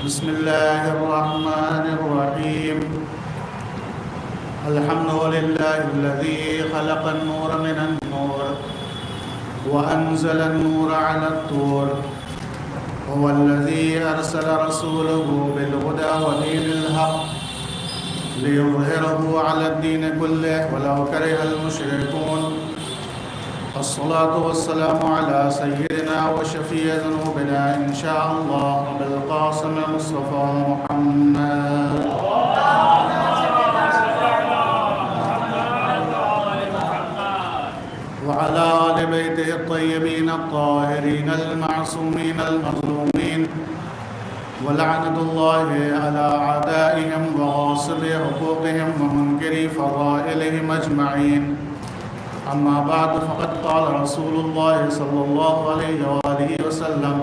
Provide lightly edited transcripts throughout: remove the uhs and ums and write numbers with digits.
بسم الله الرحمن الرحيم. الحمد لله الذي خلق النور من النور وأنزل النور على الطور. هو الذي أرسل رسوله بالهدى ودين الحق ليظهره على الدين كله ولو كره المشركون. الصلاة والسلام على سيدنا وشفيع ذنوبنا إن شاء الله أبي القاسم مصطفى محمد وعلى آل بيته الطيبين الطاهرين المعصومين المظلومين، ولعنة الله على أعدائهم وغاصبي حقوقهم ومنكري فضائلهم أجمعين. أما بعد، فقد قال رسول الله صلى الله عليه وآله وسلم: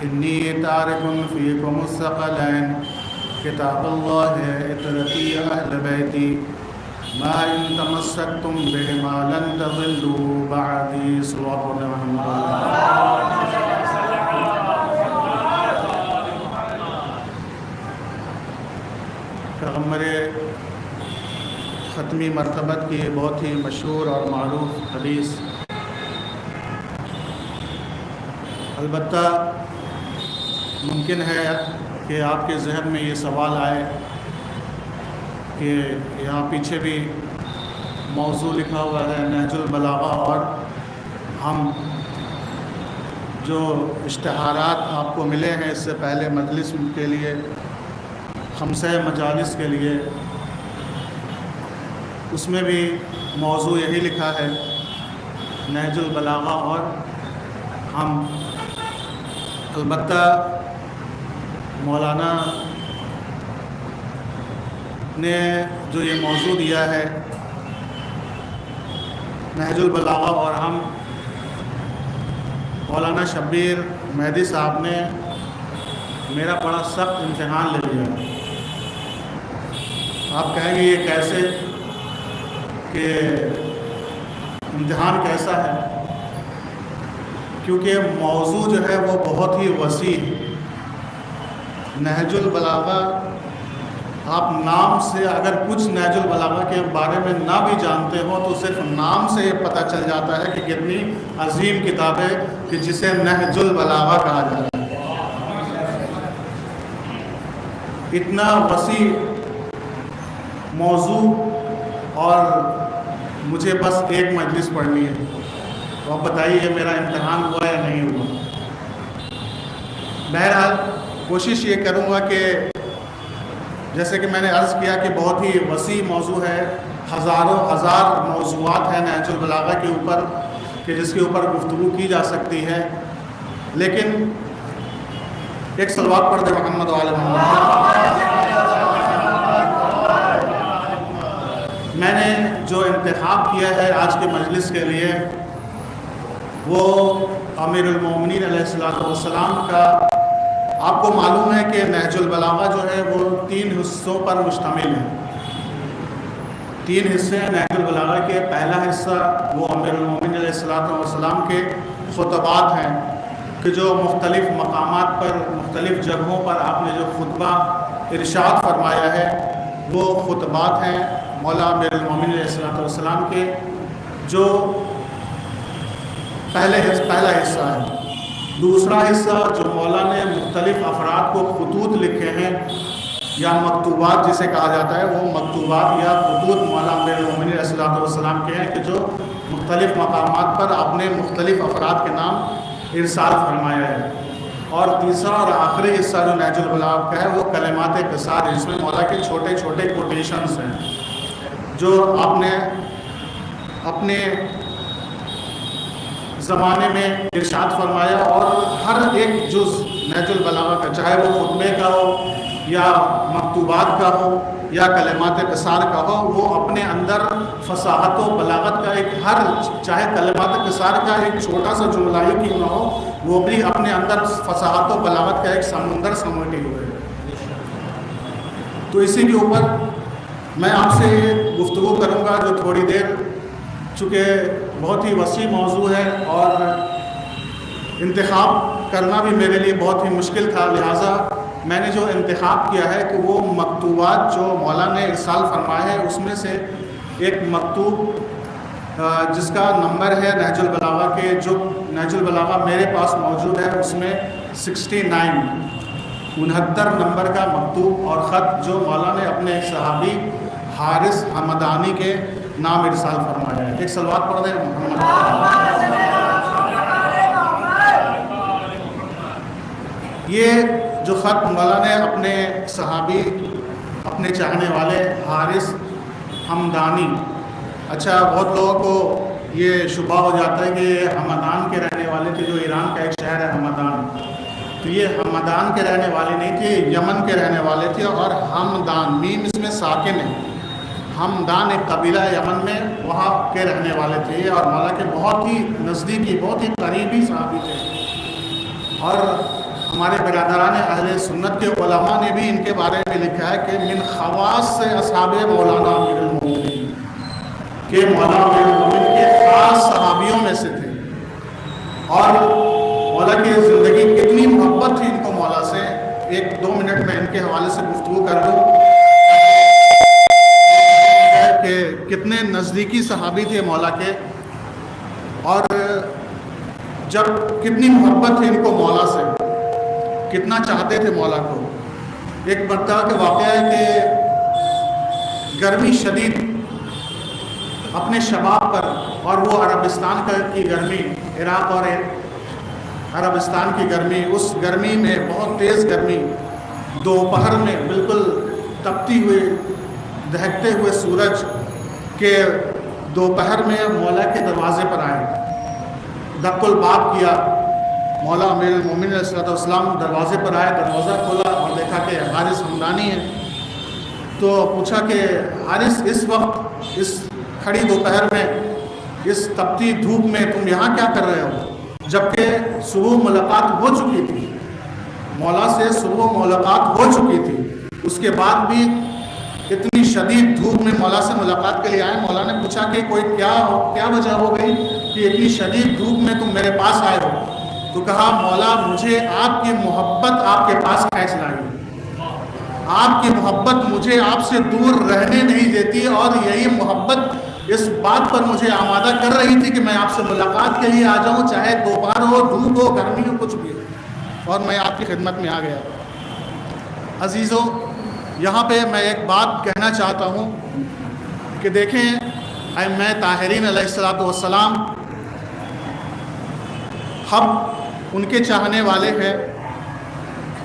إني تارك فيكم الثقلين كتاب الله إتركي أهل بيتي ما إن تمسكتم بهما لن تضلوا بعدي. صلوات محمد. پیغمبر ختمی مرتبت کی بہت ہی مشہور اور معروف حدیث. البتہ ممکن ہے کہ آپ کے ذہن میں یہ سوال آئے کہ یہاں پیچھے بھی موضوع لکھا ہوا ہے نہج البلاغہ، اور ہم جو اشتہارات آپ کو ملے ہیں اس سے پہلے مجلس کے لیے، خمسہ مجالس کے لیے، اس میں بھی موضوع یہی لکھا ہے نہج البلاغہ. اور ہم البتہ مولانا نے جو یہ موضوع دیا ہے نہج البلاغہ، اور ہم مولانا شبیر مہدی صاحب نے میرا بڑا سخت امتحان لے لیا. آپ کہیں گے یہ کیسے، کہ امتحان کیسا ہے؟ کیونکہ موضوع جو ہے وہ بہت ہی وسیع ہے. نہج البلاغہ، آپ نام سے اگر کچھ نہج البلاغہ کے بارے میں نہ بھی جانتے ہو تو صرف نام سے یہ پتہ چل جاتا ہے کہ کتنی عظیم کتاب ہے کہ جسے نہج البلاغہ کہا جاتا ہے. اتنا وسیع موضوع، اور مجھے بس ایک مجلس پڑھنی ہے. تو اب بتائیے میرا امتحان ہوا یا نہیں ہوا؟ بہرحال کوشش یہ کروں گا کہ جیسے کہ میں نے عرض کیا کہ بہت ہی وسیع موضوع ہے، ہزاروں ہزار موضوعات ہیں نہج البلاغہ کے اوپر کہ جس کے اوپر گفتگو کی جا سکتی ہے. لیکن ایک صلوات پڑھ دے محمد و آل محمد. میں نے جو انتخاب کیا ہے آج کے مجلس کے لیے وہ امیر المومنین علیہ السلام کا. آپ کو معلوم ہے کہ نہج البلاغہ جو ہے وہ 3 حصوں پر مشتمل ہے. 3 حصے ہیں نہج البلاغہ کے. پہلا حصہ وہ امیر المومنین علیہ السلام کے خطبات ہیں کہ جو مختلف مقامات پر، مختلف جگہوں پر آپ نے جو خطبہ ارشاد فرمایا ہے وہ خطبات ہیں مولا امیر المومنین علیہ السلام کے، جو پہلا حصہ ہے. دوسرا حصہ جو مولا نے مختلف افراد کو خطوط لکھے ہیں یا مکتوبات جسے کہا جاتا ہے، وہ مکتوبات یا خطوط مولا امیر المومنین علیہ السلام کے ہیں کہ جو مختلف مقامات پر آپ نے مختلف افراد کے نام ارسال فرمایا ہے. اور تیسرا اور آخری حصہ جو نہج البلاغہ کا ہے وہ کلمات قصار ہے، جس میں مولا کے چھوٹے چھوٹے کوٹیشنز ہیں جو آپ نے اپنے زمانے میں ارشاد فرمایا. اور ہر ایک جز نہج البلاغہ کا، چاہے وہ خطبے کا ہو یا مکتوبات کا ہو یا کلمات قصار کا ہو، وہ اپنے اندر فصاحت و بلاغت کا ایک چاہے کلمات قصار کا ایک چھوٹا سا جملہ ہی کیوں نہ ہو، وہ بھی اپنے اندر فصاحت و بلاغت کا ایک سمندر سمیٹے ہوئے. تو اسی کے اوپر میں آپ سے گفتگو کروں گا جو تھوڑی دیر، چونکہ بہت ہی وسیع موضوع ہے اور انتخاب کرنا بھی میرے لیے بہت ہی مشکل تھا، لہٰذا میں نے جو انتخاب کیا ہے کہ وہ مکتوبات جو مولا نے ارسال فرمائے ہیں اس میں سے ایک مکتوب جس کا نمبر ہے نہج البلاغہ کے، جو نہج البلاغہ میرے پاس موجود ہے اس میں 69 نمبر کا مکتوب اور خط جو مولا نے اپنے ایک صحابی حارث حمدانی کے نام ارسال فرمایا ہے۔ ایک صلوات پڑھ دیں محمد۔ یہ جو خط مولا نے اپنے صحابی، اپنے چاہنے والے حارث حمدانی، اچھا بہت لوگوں کو یہ شبہ ہو جاتا ہے کہ یہ ہمدان کے رہنے والے تھے، جو ایران کا ایک شہر ہے ہمدان، تو یہ ہمدان کے رہنے والے نہیں تھے، یمن کے رہنے والے تھے۔ اور ہمدان میم اس میں ساکن ہے، ہمدان ایک قبیلہ یمن میں وہاں کے رہنے والے تھے اور مولا کے بہت ہی نزدیکی، بہت ہی قریبی صحابی تھے۔ اور ہمارے برادران اہل سنت کے علماء نے بھی ان کے بارے میں لکھا ہے کہ من خواص سے اصحاب مولانا امیر المومنین، کہ مولانا امیر المومنین کے خاص صحابیوں میں سے تھے۔ اور مولا کی زندگی کتنی محبت تھی ان کو مولا سے، 1-2 منٹ میں ان کے حوالے سے گفتگو کر دوں کہ کتنے نزدیکی صحابی تھے مولا کے، اور جب کتنی محبت تھی ان کو مولا سے، کتنا چاہتے تھے مولا کو۔ ایک مرتبہ کا واقعہ ہے کہ گرمی شدید اپنے شباب پر، اور وہ عربستان کی گرمی، عراق اور عربستان کی گرمی، اس گرمی میں بہت تیز گرمی، دوپہر میں بالکل تپتی ہوئی دہکتے ہوئے سورج کے دوپہر میں مولا کے دروازے پر آئے، دق الباب کیا۔ مولا امیر المومنین علیہ السلام دروازے پر آئے، دروازہ کھولا اور دیکھا کہ حارث حمدانی ہے، تو پوچھا کہ حارث اس وقت اس کھڑی دوپہر میں، اس تپتی دھوپ میں تم یہاں کیا کر رہے ہو؟ جبکہ صبح ملاقات ہو چکی تھی، مولا سے صبح ملاقات ہو چکی تھی، اس کے بعد بھی اتنی شدید دھوپ میں مولا سے ملاقات کے لیے آئے۔ مولا نے پوچھا کہ کوئی کیا وجہ ہو گئی کہ اتنی شدید دھوپ میں تم میرے پاس آئے ہو؟ تو کہا مولا مجھے آپ کی محبت آپ کے پاس کھینچ لائی، آپ کی محبت مجھے آپ سے دور رہنے نہیں دیتی، اور یہی محبت اس بات پر مجھے آمادہ کر رہی تھی کہ میں آپ سے ملاقات کے لیے آ جاؤں، چاہے دوپہر ہو، دھوپ ہو، گرمی ہو، کچھ بھی ہو، اور میں آپ کی خدمت میں آ گیا۔ عزیزوں، یہاں پہ میں ایک بات کہنا چاہتا ہوں کہ دیکھیں ائمہ طاہرین علیہ السلام، ہم ان کے چاہنے والے ہیں،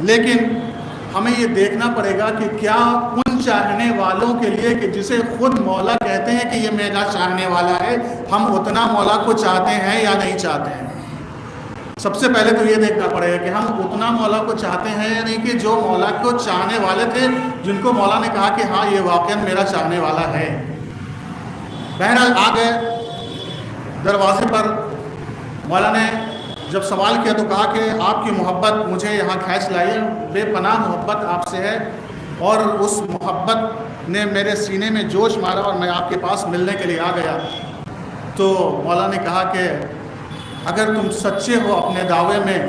لیکن ہمیں یہ دیکھنا پڑے گا کہ کیا ان چاہنے والوں کے لیے کہ جسے خود مولا کہتے ہیں کہ یہ میرا چاہنے والا ہے، ہم اتنا مولا کو چاہتے ہیں یا نہیں چاہتے ہیں؟ سب سے پہلے تو یہ دیکھنا پڑے گا کہ ہم اتنا مولا کو چاہتے ہیں یا نہیں، کہ جو مولا کو چاہنے والے تھے، جن کو مولا نے کہا کہ ہاں یہ واقعاً میرا چاہنے والا ہے۔ بہرحال آ گئے دروازے پر، مولا نے جب سوال کیا تو کہا کہ آپ کی محبت مجھے یہاں کھینچ لائی ہے، بے پناہ محبت آپ سے ہے، اور اس محبت نے میرے سینے میں جوش مارا اور میں آپ کے پاس ملنے کے لیے آ گیا۔ تو مولا نے کہا کہ اگر تم سچے ہو اپنے دعوے میں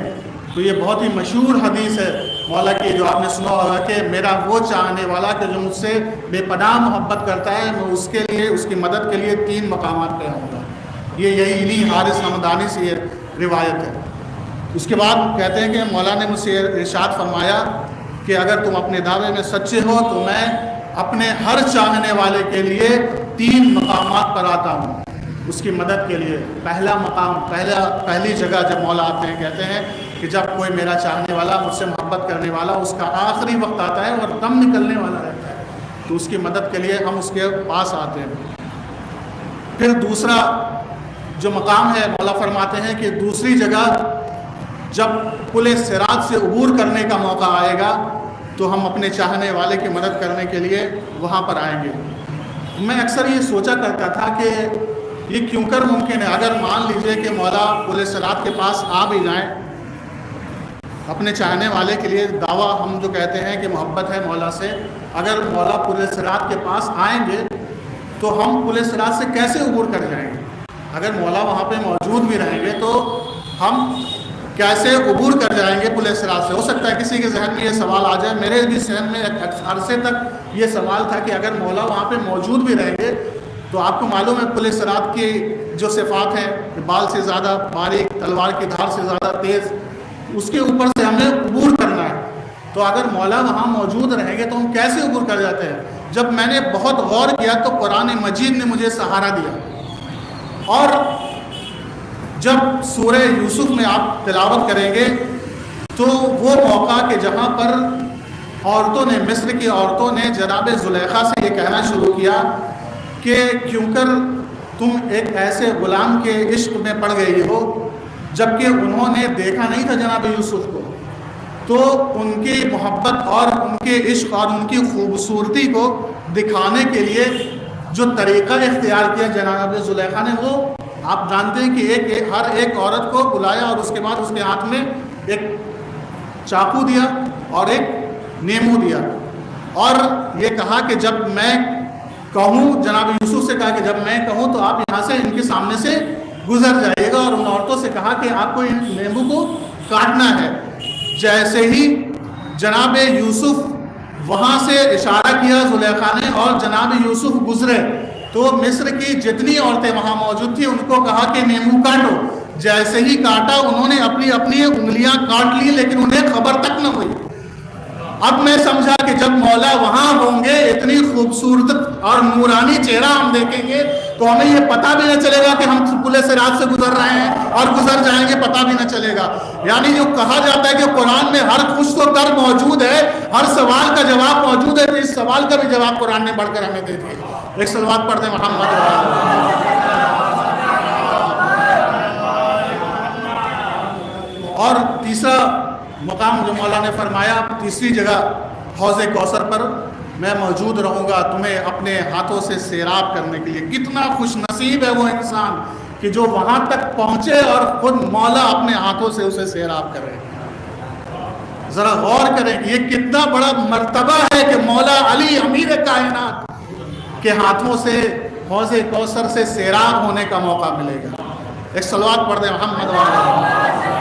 تو یہ بہت ہی مشہور حدیث ہے مولا کی، جو آپ نے سنا ہوگا کہ میرا وہ چاہنے والا کہ جو مجھ سے بے پناہ محبت کرتا ہے، میں اس کے لیے، اس کی مدد کے لیے 3 مقامات پہ آؤں گا۔ یہی انہی حارث حمدانی سے یہ روایت ہے۔ اس کے بعد کہتے ہیں کہ مولا نے مجھ سے ارشاد فرمایا کہ اگر تم اپنے دعوے میں سچے ہو تو میں اپنے ہر چاہنے والے کے لیے 3 مقامات پر آتا ہوں اس کی مدد کے لیے۔ پہلا مقام، پہلی جگہ جب مولا آتے ہیں، کہتے ہیں کہ جب کوئی میرا چاہنے والا، مجھ سے محبت کرنے والا، اس کا آخری وقت آتا ہے اور دم نکلنے والا رہتا ہے، تو اس کی مدد کے لیے ہم اس کے پاس آتے ہیں۔ پھر دوسرا جو مقام ہے، مولا فرماتے ہیں کہ دوسری جگہ جب پل صراط سے عبور کرنے کا موقع آئے گا تو ہم اپنے چاہنے والے کی مدد کرنے کے لیے وہاں پر آئیں گے۔ میں اکثر یہ سوچا کرتا تھا کہ یہ کیوں کر ممکن ہے، اگر مان لیجئے کہ مولا پل صراط کے پاس آ بھی جائیں، اپنے چاہنے والے کے لیے دعویٰ ہم جو کہتے ہیں کہ محبت ہے مولا سے، اگر مولا پل صراط کے پاس آئیں گے تو ہم پل صراط سے کیسے عبور کر جائیں گے؟ اگر مولا وہاں پہ موجود بھی رہیں گے تو ہم کیسے عبور کر جائیں گے پل صراط سے؟ ہو سکتا ہے کسی کے ذہن میں یہ سوال آ جائے، میرے بھی ذہن میں ایک عرصے تک یہ سوال تھا کہ اگر مولا وہاں پہ موجود بھی رہیں گے تو آپ کو معلوم ہے پل صراط کی جو صفات ہیں کہ بال سے زیادہ باریک، تلوار کی دھار سے زیادہ تیز، اس کے اوپر سے ہمیں عبور کرنا ہے. تو اگر مولا وہاں موجود رہیں گے تو ہم کیسے عبور کر جاتے ہیں؟ جب میں نے بہت غور کیا تو قرآن مجید نے مجھے سہارا دیا. اور جب سورہ یوسف میں آپ تلاوت کریں گے تو وہ موقع کہ جہاں پر عورتوں نے، مصر کی عورتوں نے جناب زلیخا سے یہ کہنا شروع کیا کہ کیوں کر تم ایک ایسے غلام کے عشق میں پڑ گئی ہو، جبکہ انہوں نے دیکھا نہیں تھا جناب یوسف کو. تو ان کی محبت اور ان کے عشق اور ان کی خوبصورتی کو دکھانے کے لیے جو طریقہ اختیار کیا جناب زلیخا نے، وہ آپ جانتے ہیں کہ ہر ایک عورت کو بلایا اور اس کے بعد اس کے ہاتھ میں ایک چاقو دیا اور ایک نیمو دیا، اور یہ کہا کہ جب میں کہوں، جناب یوسف سے کہا کہ جب میں کہوں تو آپ یہاں سے ان کے سامنے سے گزر جائیے گا، اور ان عورتوں سے کہا کہ آپ کو ان نیمبو کو کاٹنا ہے. جیسے ہی جناب یوسف وہاں سے اشارہ کیا زلیخا نے اور جناب یوسف گزرے تو مصر کی جتنی عورتیں وہاں موجود تھیں ان کو کہا کہ نیمبو کاٹو. جیسے ہی کاٹا انہوں نے اپنی اپنی انگلیاں کاٹ لی، لیکن انہیں خبر تک نہ ہوئی. اب میں سمجھا کہ جب مولا وہاں ہوں گے، اتنی خوبصورت اور نورانی چہرہ ہم دیکھیں گے تو ہمیں یہ پتہ بھی نہ چلے گا کہ ہم پل صراط سے گزر رہے ہیں، اور گزر جائیں گے پتہ بھی نہ چلے گا. یعنی جو کہا جاتا ہے کہ قرآن میں ہر خوش و در موجود ہے، ہر سوال کا جواب موجود ہے، تو اس سوال کا بھی جواب قرآن نے بڑھ کر ہمیں دے دیا. ایک صلوات پڑھ دیں محمد. اور تیسرا مقام جو مولا نے فرمایا، تیسری جگہ حوض کوثر پر میں موجود رہوں گا تمہیں اپنے ہاتھوں سے سیراب کرنے کے لیے. کتنا خوش نصیب ہے وہ انسان کہ جو وہاں تک پہنچے اور خود مولا اپنے ہاتھوں سے اسے سیراب کرے. ذرا غور کریں کہ یہ کتنا بڑا مرتبہ ہے کہ مولا علی امیر کائنات کے ہاتھوں سے حوض کوثر سے سیراب ہونے کا موقع ملے گا. ایک صلوات پڑھ دیں محمد وعلیہ.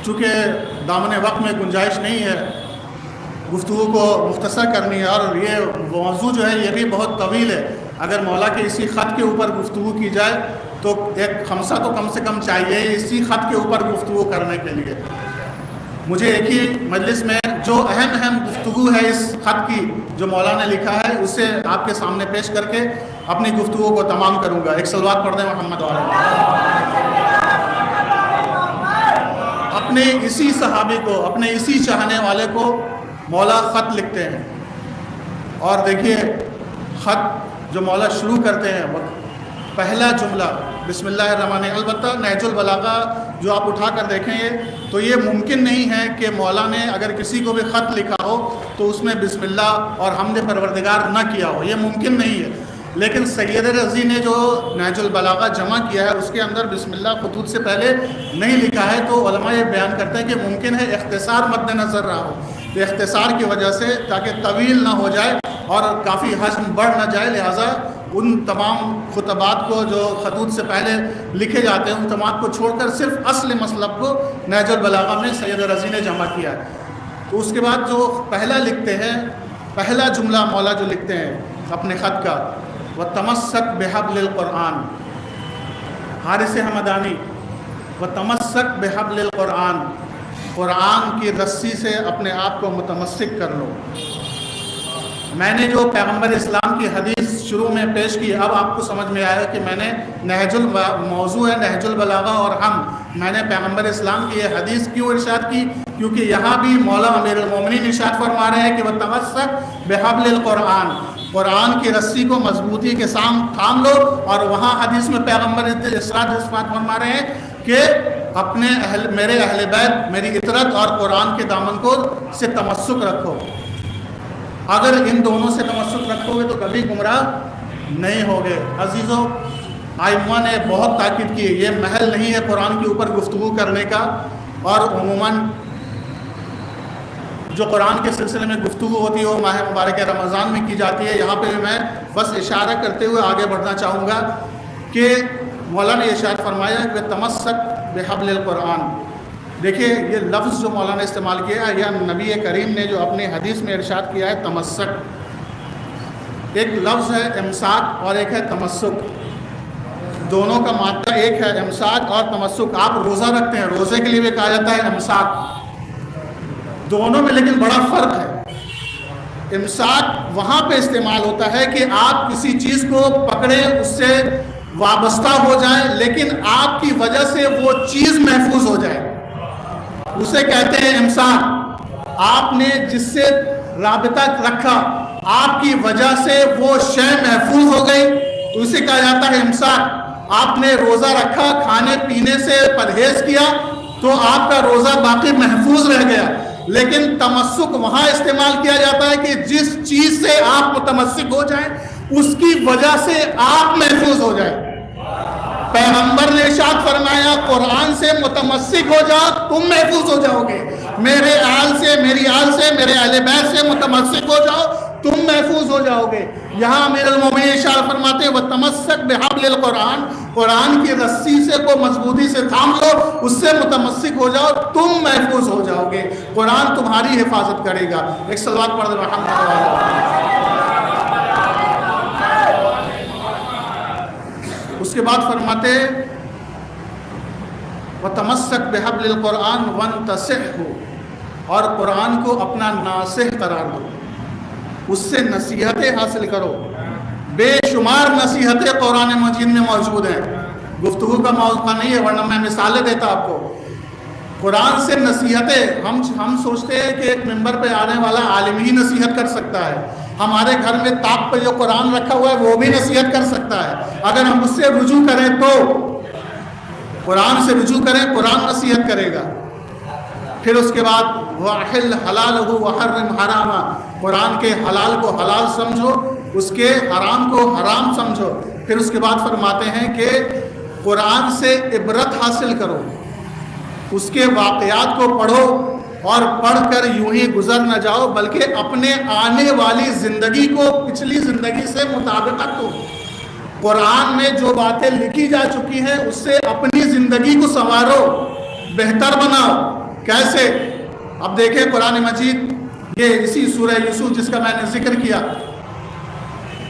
چونکہ دامن وقت میں گنجائش نہیں ہے گفتگو کو مختصر کرنی ہے، اور یہ موضوع جو ہے یہ بھی بہت طویل ہے. اگر مولا کے اسی خط کے اوپر گفتگو کی جائے تو ایک خمسہ تو کم سے کم چاہیے اسی خط کے اوپر گفتگو کرنے کے لیے. مجھے ایک ہی مجلس میں جو اہم گفتگو ہے اس خط کی جو مولا نے لکھا ہے اسے آپ کے سامنے پیش کر کے اپنی گفتگو کو تمام کروں گا. ایک صلوات پڑھ دیں محمد علیہ. اپنے اسی صحابی کو، اپنے اسی چاہنے والے کو مولا خط لکھتے ہیں. اور دیکھیے خط جو مولا شروع کرتے ہیں وہ پہلا جملہ بسم اللہ الرحمن الرحیم. البتہ نہج البلاغہ جو آپ اٹھا کر دیکھیں گے تو یہ ممکن نہیں ہے کہ مولا نے اگر کسی کو بھی خط لکھا ہو تو اس میں بسم اللہ اور حمد پروردگار نہ کیا ہو، یہ ممکن نہیں ہے. لیکن سید رضی نے جو نہج البلاغہ جمع کیا ہے اس کے اندر بسم اللہ خطوط سے پہلے نہیں لکھا ہے، تو علماء یہ بیان کرتے ہیں کہ ممکن ہے اختصار مد نظر رہا ہو، تو اختصار کی وجہ سے تاکہ طویل نہ ہو جائے اور کافی حجم بڑھ نہ جائے، لہٰذا ان تمام خطبات کو جو خطوط سے پہلے لکھے جاتے ہیں ان تمام کو چھوڑ کر صرف اصل مطلب کو نہج البلاغہ میں سید رضی نے جمع کیا ہے. تو اس کے بعد جو پہلا لکھتے ہیں، پہلا جملہ مولا جو لکھتے ہیں اپنے خط کا، وَتَمَسَّكْ بِحَبْلِ الْقُرْآنِ. حارث حمدانی، وَتَمَسَّكْ بِحَبْلِ الْقُرْآنِ، قرآن کی رسی سے اپنے آپ کو متمسک کر لو. میں نے جو پیغمبر اسلام کی حدیث شروع میں پیش کی، اب آپ کو سمجھ میں آیا کہ میں نے موضوع ہے نہج البلاغہ اور میں نے پیغمبر اسلام کی یہ حدیث کیوں ارشاد کی، کیونکہ یہاں بھی مولا امیر المومنین ارشاد فرما رہے ہیں کہ وَتَمَسَّكْ بِحَبْلِ الْقُرْآنِ، قرآن کی رسی کو مضبوطی کے ساتھ تھام لو. اور وہاں حدیث میں پیغمبر ارشاد فرما رہے ہیں کہ اپنے میرے اہل بیت، میری اطرت اور قرآن کے دامن کو سے تمسک رکھو. اگر ان دونوں سے تمسک رکھو گے تو کبھی گمراہ نہیں ہوگے۔ عزیزوں، آئمہ نے بہت تاکید کی، یہ محل نہیں ہے قرآن کے اوپر گفتگو کرنے کا، اور عموماً جو قرآن کے سلسلے میں گفتگو ہوتی ہے وہ ماہ مبارک رمضان میں کی جاتی ہے۔ یہاں پہ میں بس اشارہ کرتے ہوئے آگے بڑھنا چاہوں گا کہ مولانا نے ارشاد فرمایا کہ تمسک بحبل القرآن۔ دیکھیے یہ لفظ جو مولانا نے استعمال کیا ہے، یا نبی کریم نے جو اپنے حدیث میں ارشاد کیا ہے تمسک، ایک لفظ ہے امساک اور ایک ہے تمسک، دونوں کا مادہ ایک ہے، امساک اور تمسک۔ آپ روزہ رکھتے ہیں، روزے کے لیے بھی کہا جاتا ہے امساک، دونوں میں لیکن بڑا فرق ہے۔ امساک وہاں پہ استعمال ہوتا ہے کہ آپ کسی چیز کو پکڑیں، اس سے وابستہ ہو جائیں، لیکن آپ کی وجہ سے وہ چیز محفوظ ہو جائے، اسے کہتے ہیں امساک۔ آپ نے جس سے رابطہ رکھا، آپ کی وجہ سے وہ شے محفوظ ہو گئی، اسے کہا جاتا ہے امساک۔ آپ نے روزہ رکھا، کھانے پینے سے پرہیز کیا تو آپ کا روزہ باقی محفوظ رہ گیا۔ لیکن تمسک وہاں استعمال کیا جاتا ہے کہ جس چیز سے آپ متمسک ہو جائیں اس کی وجہ سے آپ محفوظ ہو جائیں۔ پیغمبر نے ارشاد فرمایا قرآن سے متمسک ہو جاؤ تم محفوظ ہو جاؤ گے، میرے آل سے، میری آل سے، میرے اہل بیت سے متمسک ہو جاؤ تم محفوظ ہو جاؤ گے۔ یہاں امیر المومنین ارشاد فرماتے ہیں وَتَمَسَّكْ بِحَبْلِ الْقُرْآنِ، قرآن کی رسی سے کو مضبوطی سے تھام لو، اس سے متمسک ہو جاؤ تم محفوظ ہو جاؤ گے، قرآن تمہاری حفاظت کرے گا۔ ایک صلوات پڑھ دیں محمد۔ اس کے بعد فرماتے وَتَمَسَّكْ بِحَبْلِ الْقُرْآنِ وَانْتَصِحْهُ، اور قرآن کو اپنا ناصح قرار دو، اس سے نصیحتیں حاصل کرو۔ بے شمار نصیحتیں قرآن مجید میں موجود ہیں، گفتگو کا موضوع نہیں ہے ورنہ میں مثالیں دیتا آپ کو۔ قرآن سے نصیحتیں، ہم سوچتے ہیں کہ ایک ممبر پہ آنے والا عالم ہی نصیحت کر سکتا ہے، ہمارے گھر میں تاپ پہ جو قرآن رکھا ہوا ہے وہ بھی نصیحت کر سکتا ہے۔ اگر ہم اس سے رجوع کریں تو قرآن سے رجوع کریں، قرآن نصیحت کرے گا۔ پھر اس کے بعد وَأَحِلْ حَلَالَهُ وَحَرِّمْ حَرَامَهُ، قرآن کے حلال کو حلال سمجھو، اس کے حرام کو حرام سمجھو۔ پھر اس کے بعد فرماتے ہیں کہ قرآن سے عبرت حاصل کرو، اس کے واقعات کو پڑھو، اور پڑھ کر یوں ہی گزر نہ جاؤ بلکہ اپنے آنے والی زندگی کو پچھلی زندگی سے مطابقت دو۔ قرآن میں جو باتیں لکھی جا چکی ہیں اس سے اپنی زندگی کو سنوارو، بہتر بناؤ۔ کیسے؟ اب دیکھیں قرآن مجید، یہ اسی سورہ یوسف جس کا میں نے ذکر کیا،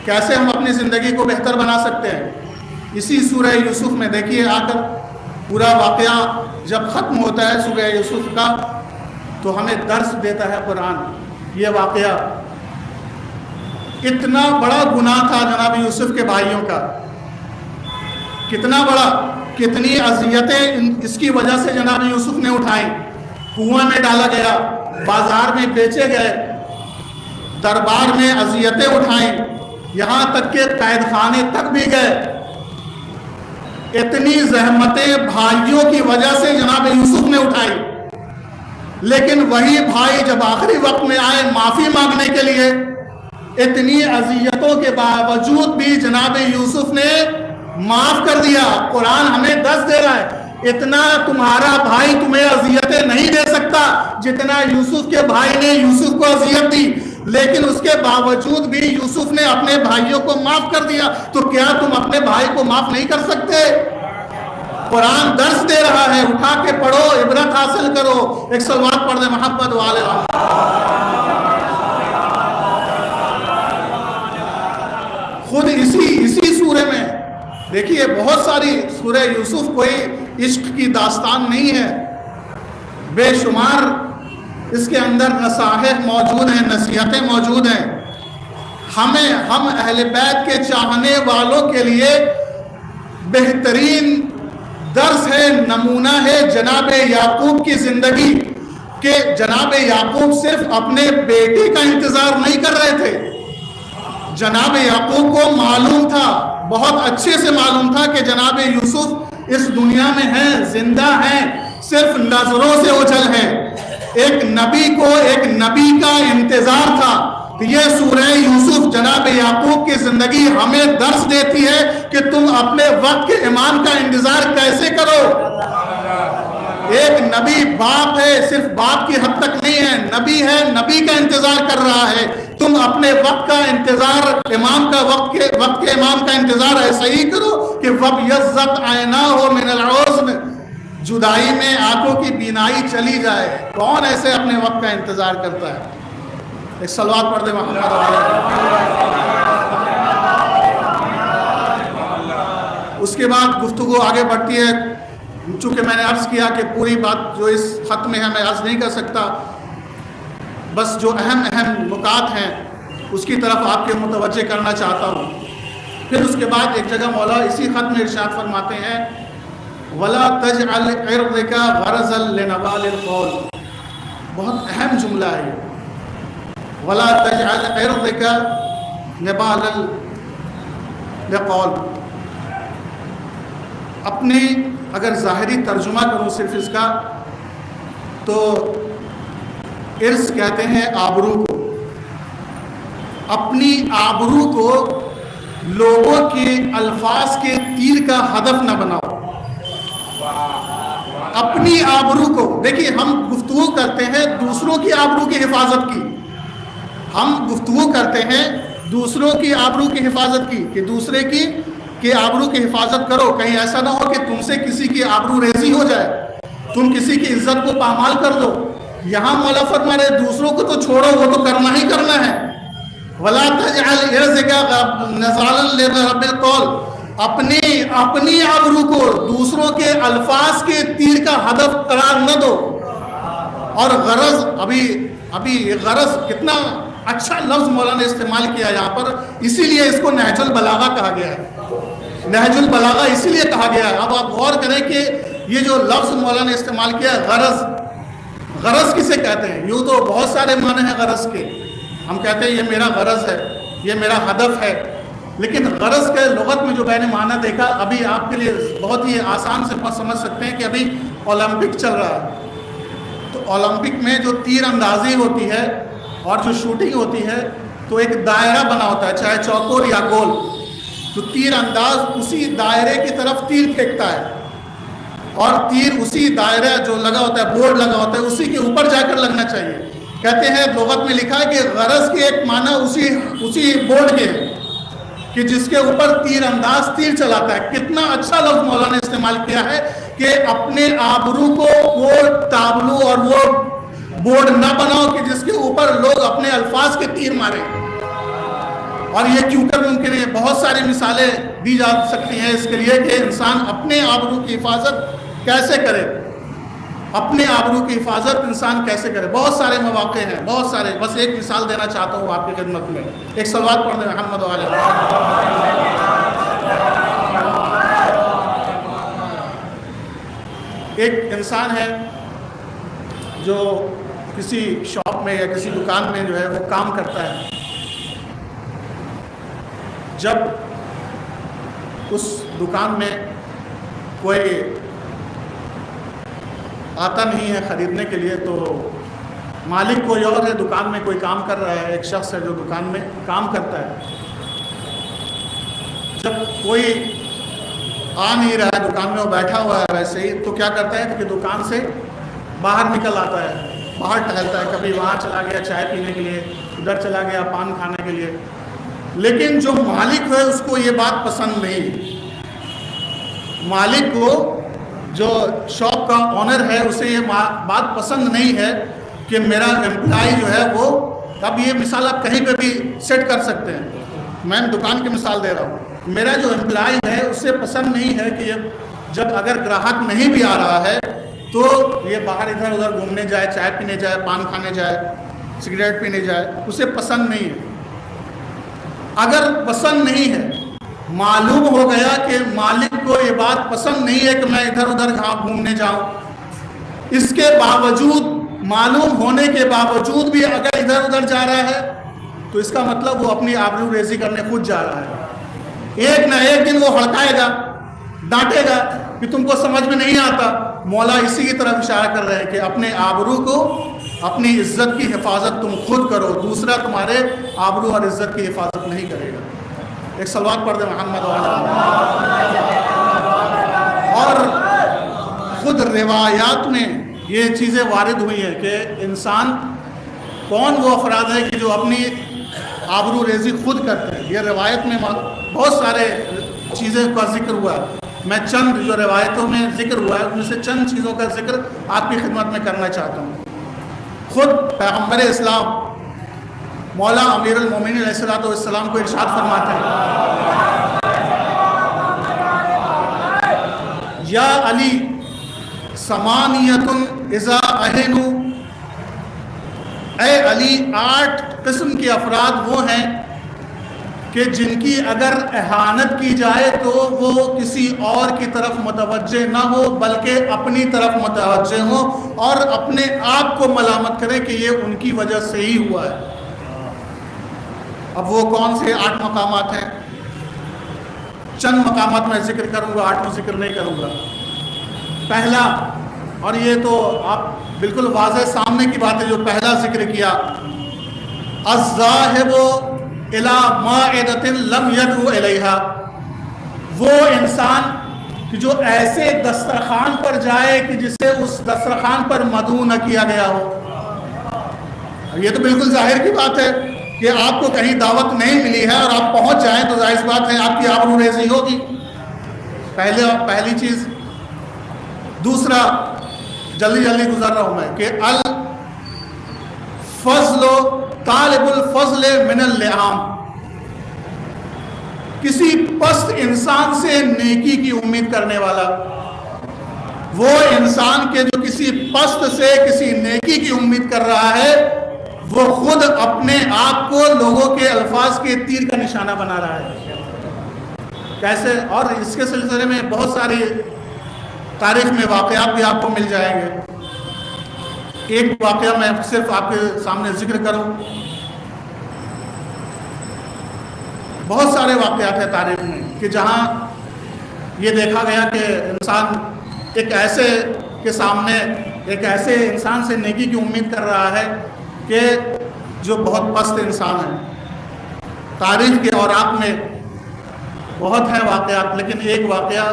کیسے ہم اپنی زندگی کو بہتر بنا سکتے ہیں۔ اسی سورہ یوسف میں دیکھیے آ کر پورا واقعہ جب ختم ہوتا ہے سورہ یوسف کا تو ہمیں درس دیتا ہے قرآن۔ یہ واقعہ اتنا بڑا گناہ تھا جناب یوسف کے بھائیوں کا، کتنا بڑا، کتنی اذیتیں اس کی وجہ سے جناب یوسف نے اٹھائیں۔ کنویں میں ڈالا گیا، بازار میں بیچے گئے، دربار میں اذیتیں اٹھائیں، یہاں تک کہ قید خانے تک بھی گئے۔ اتنی زحمتیں بھائیوں کی وجہ سے جناب یوسف نے اٹھائی، لیکن وہی بھائی جب آخری وقت میں آئے معافی مانگنے کے لیے، اتنی اذیتوں کے باوجود بھی جناب یوسف نے معاف کر دیا۔ قرآن ہمیں درس دے رہا ہے اتنا تمہارا بھائی تمہیں اذیتیں نہیں دے سکتا جتنا یوسف کے بھائی نے یوسف کو اذیت دی، لیکن اس کے باوجود بھی یوسف نے اپنے بھائیوں کو معاف کر دیا، تو کیا تم اپنے بھائی کو معاف نہیں کر سکتے؟ قرآن درس دے رہا ہے، اٹھا کے پڑھو، عبرت حاصل کرو۔ ایک صلوات پڑھ دیں محمد والے۔ خود اسی سورے میں دیکھیے بہت ساری، سورہ یوسف کوئی عشق کی داستان نہیں ہے، بے شمار اس کے اندر نصائح موجود ہیں، نصیحتیں موجود ہیں۔ ہم اہل بیت کے چاہنے والوں کے لیے بہترین درس ہے، نمونہ ہے جناب یعقوب کی زندگی، کہ جناب یعقوب صرف اپنے بیٹے کا انتظار نہیں کر رہے تھے، جناب یعقوب کو معلوم تھا، بہت اچھے سے معلوم تھا کہ جناب یوسف اس دنیا میں ہیں، زندہ ہیں، صرف نظروں سے اوجھل ہیں۔ ایک نبی کو ایک نبی کا انتظار تھا، تو یہ سورہ یوسف جناب یعقوب کی زندگی ہمیں درس دیتی ہے کہ تم اپنے وقت کے امام کا انتظار کیسے کرو. ایک نبی باپ ہے، صرف باپ کی حد تک نہیں ہے، نبی ہے، نبی کا انتظار کر رہا ہے. تم اپنے وقت کا انتظار امام کا وقت کے امام کا انتظار ایسا ہی کرو کہ وَبْيَضَّتْ عَيْنَاهُ مِنَ الْحُزْنِ، جدائی میں آنکھوں کی بینائی چلی جائے. کون ایسے اپنے وقت کا انتظار کرتا ہے؟ ایک صلوات پڑھ دے محمد علیہ. اس کے بعد گفتگو آگے بڑھتی ہے. چونکہ میں نے عرض کیا کہ پوری بات جو اس خط میں ہے میں عرض نہیں کر سکتا، بس جو اہم نکات ہیں اس کی طرف آپ کے متوجہ کرنا چاہتا ہوں. پھر اس کے بعد ایک جگہ مولا اسی خط میں ارشاد فرماتے ہیں وَلَا تَجْعَلْ عِرْضِكَ غَرَضًا لِنَوَالِ الْقَوْلِ. بہت اہم جملہ ہے یہ، وَلَا تَجْعَلْ عِرْضِكَ نِبَالًا لِقَوْلِ. اپنی اگر ظاہری ترجمہ کروں صرف اس کا تو عرض کہتے ہیں آبرو کو. اپنی آبرو کو لوگوں کے الفاظ کے تیر کا ہدف نہ بناؤ. اپنی آبرو کو، دیکھیے ہم گفتگو کرتے ہیں دوسروں کی آبرو کی حفاظت کی، ہم گفتگو کرتے ہیں دوسروں کی آبرو کی حفاظت کی کہ دوسرے کی آبرو کی حفاظت کرو. کہیں ایسا نہ ہو کہ تم سے کسی کی آبرو ریزی ہو جائے، تم کسی کی عزت کو پامال کر دو. یہاں مولا فرما رہے دوسروں کو تو چھوڑو، وہ تو کرنا ہی کرنا ہے. وَلَا تَجْعَلْ عِرْضَكَ نَزَالًا لِرَبِّ الْقَوْلِ. اپنی آبرو کو دوسروں کے الفاظ کے تیر کا ہدف قرار نہ دو. اور غرض، ابھی غرض کتنا اچھا لفظ مولانا نے استعمال کیا یہاں پر، اسی لیے اس کو نہج البلاغہ کہا گیا ہے. نہج البلاغہ اسی لیے کہا گیا ہے. اب آپ غور کریں کہ یہ جو لفظ مولانا نے استعمال کیا ہے غرض کسے کہتے ہیں؟ یوں تو بہت سارے معنی ہیں غرض کے. ہم کہتے ہیں یہ میرا غرض ہے، یہ میرا ہدف ہے، لیکن غرض کے لغت میں جو میں نے معنی دیکھا ابھی آپ کے لیے بہت ہی آسان سے سمجھ سکتے ہیں کہ ابھی اولمپک چل رہا ہے. تو اولمپک میں جو تیر اندازی ہوتی ہے اور جو شوٹنگ ہوتی ہے تو ایک دائرہ بنا ہوتا ہے، چاہے چوکور یا گول. تو تیر انداز اسی دائرے کی طرف تیر پھینکتا ہے اور تیر اسی دائرہ جو لگا ہوتا ہے، بورڈ لگا ہوتا ہے، اسی کے اوپر جا کر لگنا چاہیے. کہتے ہیں لغت میں لکھا ہے کہ غرض کے ایک معنی اسی بورڈ کے ہے کہ جس کے اوپر تیر انداز تیر چلاتا ہے. کتنا اچھا لفظ مولانا نے استعمال کیا ہے کہ اپنے آبرو کو وہ تابلو اور وہ بورڈ نہ بناؤ کہ جس کے اوپر لوگ اپنے الفاظ کے تیر ماریں. اور یہ کیوں کر ممکن ہے؟ بہت ساری مثالیں دی جا سکتی ہیں اس کے لیے کہ انسان اپنے آبرو کی حفاظت کیسے کرے. اپنے آبرو کی حفاظت انسان کیسے کرے؟ بہت سارے مواقع ہیں، بہت سارے. بس ایک مثال دینا چاہتا ہوں آپ کی خدمت میں. ایک صلوات پڑھ دیں محمد علیہ. ایک انسان ہے جو کسی شاپ میں یا کسی دکان میں جو ہے وہ کام کرتا ہے. جب اس دکان میں کوئی آتا نہیں ہے خریدنے کے لیے تو مالک کوئی اور ہے، دکان میں کوئی کام کر رہا ہے، ایک شخص ہے جو دکان میں کام کرتا ہے. جب کوئی آ نہیں رہا ہے دکان میں، وہ بیٹھا ہوا ہے ویسے ہی، تو کیا کرتا ہے کہ دکان سے باہر نکل آتا ہے، باہر ٹہلتا ہے. کبھی وہاں چلا گیا چائے پینے کے لیے، ادھر چلا گیا پان کھانے کے لیے. لیکن جو مالک ہے اس کو یہ بات پسند نہیں. مالک کو، جو شاپ کا آنر ہے، اسے یہ بات پسند نہیں ہے کہ میرا امپلائی جو ہے وہ، اب یہ مثال آپ کہیں پہ بھی سیٹ کر سکتے ہیں، میں دکان کی مثال دے رہا ہوں. میرا جو امپلائی ہے اسے پسند نہیں ہے کہ جب اگر گراہک نہیں بھی آ رہا ہے تو یہ باہر ادھر ادھر گھومنے جائے، چائے پینے جائے، پان کھانے جائے، سگریٹ پینے جائے. اسے پسند نہیں ہے. اگر پسند نہیں ہے، معلوم ہو گیا کہ مالک کو یہ بات پسند نہیں ہے کہ میں ادھر ادھر گھومنے جاؤں، اس کے باوجود، معلوم ہونے کے باوجود بھی اگر ادھر ادھر جا رہا ہے تو اس کا مطلب وہ اپنی آبرو ریزی کرنے خود جا رہا ہے. ایک نہ ایک دن وہ ہڑکائے گا، ڈانٹے گا کہ تم کو سمجھ میں نہیں آتا، مولا اسی کی طرف اشارہ کر رہے ہیں کہ اپنے آبرو کو، اپنی عزت کی حفاظت تم خود کرو، دوسرا تمہارے آبرو اور عزت کی حفاظت نہیں کرے گا۔ ایک صلوات پڑھ دیں محمد وعلی محمد۔ اور خود روایات میں یہ چیزیں وارد ہوئی ہیں کہ انسان کون وہ افراد ہے کہ جو اپنی آبرو ریزی خود کرتے ہیں۔ یہ روایت میں بہت سارے چیزیں کا ذکر ہوا ہے، میں چند جو روایتوں میں ذکر ہوا ہے ان میں سے چند چیزوں کا ذکر آپ کی خدمت میں کرنا چاہتا ہوں۔ خود پیغمبر اسلام مولا امیر المومنین علیہ السلام کو ارشاد فرماتے ہیں، یا علی ثمانیۃ اذا اہنوا، اے علی 8 قسم کے افراد وہ ہیں کہ جن کی اگر اہانت کی جائے تو وہ کسی اور کی طرف متوجہ نہ ہو بلکہ اپنی طرف متوجہ ہو اور اپنے آپ کو ملامت کریں کہ یہ ان کی وجہ سے ہی ہوا ہے۔ اب وہ کون سے 8 مقامات ہیں؟ چند مقامات میں ذکر کروں گا، 8 ذکر نہیں کروں گا۔ پہلا، اور یہ تو آپ بالکل واضح سامنے کی بات ہے، جو پہلا ذکر کیا، الذاہب الی مائدۃ لم یدعو الیہا، وہ انسان کہ جو ایسے دسترخوان پر جائے کہ جسے اس دسترخوان پر مدعو نہ کیا گیا ہو۔ یہ تو بالکل ظاہر کی بات ہے کہ آپ کو کہیں دعوت نہیں ملی ہے اور آپ پہنچ جائیں تو ظاہر بات ہے آپ کی آبرو ریزی ہوگی، پہلی چیز۔ دوسرا، جلدی گزر رہا ہوں میں، کہ الفضل طالب الفضل من اللئام، کسی پست انسان سے نیکی کی امید کرنے والا، وہ انسان کے جو کسی پست سے کسی نیکی کی امید کر رہا ہے وہ خود اپنے آپ کو لوگوں کے الفاظ کے تیر کا نشانہ بنا رہا ہے۔ کیسے؟ اور اس کے سلسلے میں بہت ساری تاریخ میں واقعات بھی آپ کو مل جائیں گے۔ ایک واقعہ میں صرف آپ کے سامنے ذکر کروں، بہت سارے واقعات ہیں تاریخ میں کہ جہاں یہ دیکھا گیا کہ انسان ایک ایسے انسان سے نیکی کی امید کر رہا ہے کہ جو بہت پست انسان ہے۔ تاریخ کے اوراق میں بہت ہیں واقعات، لیکن ایک واقعہ